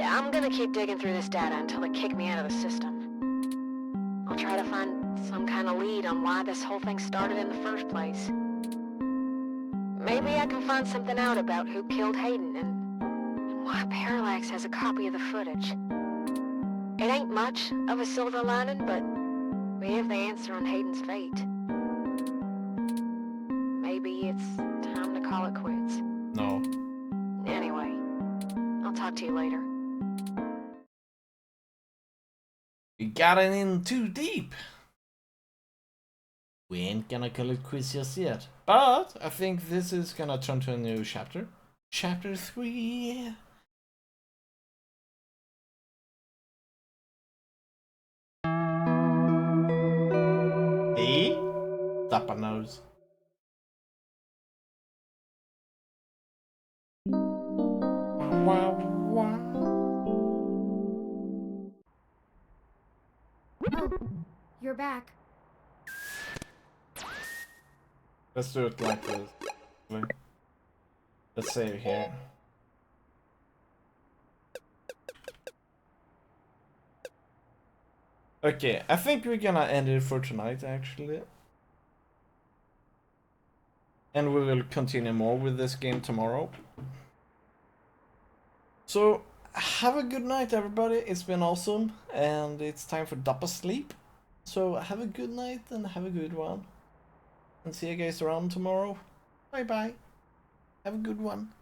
I'm gonna keep digging through this data until they kick me out of the system. I'll try to find some kind of lead on why this whole thing started in the first place. Maybe I can find something out about who killed Hayden and why Parallax has a copy of the footage. It ain't much of a silver lining, but we have the answer on Hayden's fate. Maybe it's time to call it quits. No. Anyway, I'll talk to you later. We got it in too deep. We ain't gonna call it quits just yet. But I think this is gonna turn to a new chapter. Chapter 3. Hey? Tappa nose. Oh, you're back. Let's do it like this. Let's save here. Okay, I think we're gonna end it for tonight, actually. And we will continue more with this game tomorrow. So, have a good night, everybody. It's been awesome, and it's time for Dappa sleep. So, have a good night and have a good one. And see you guys around tomorrow. Bye bye. Have a good one.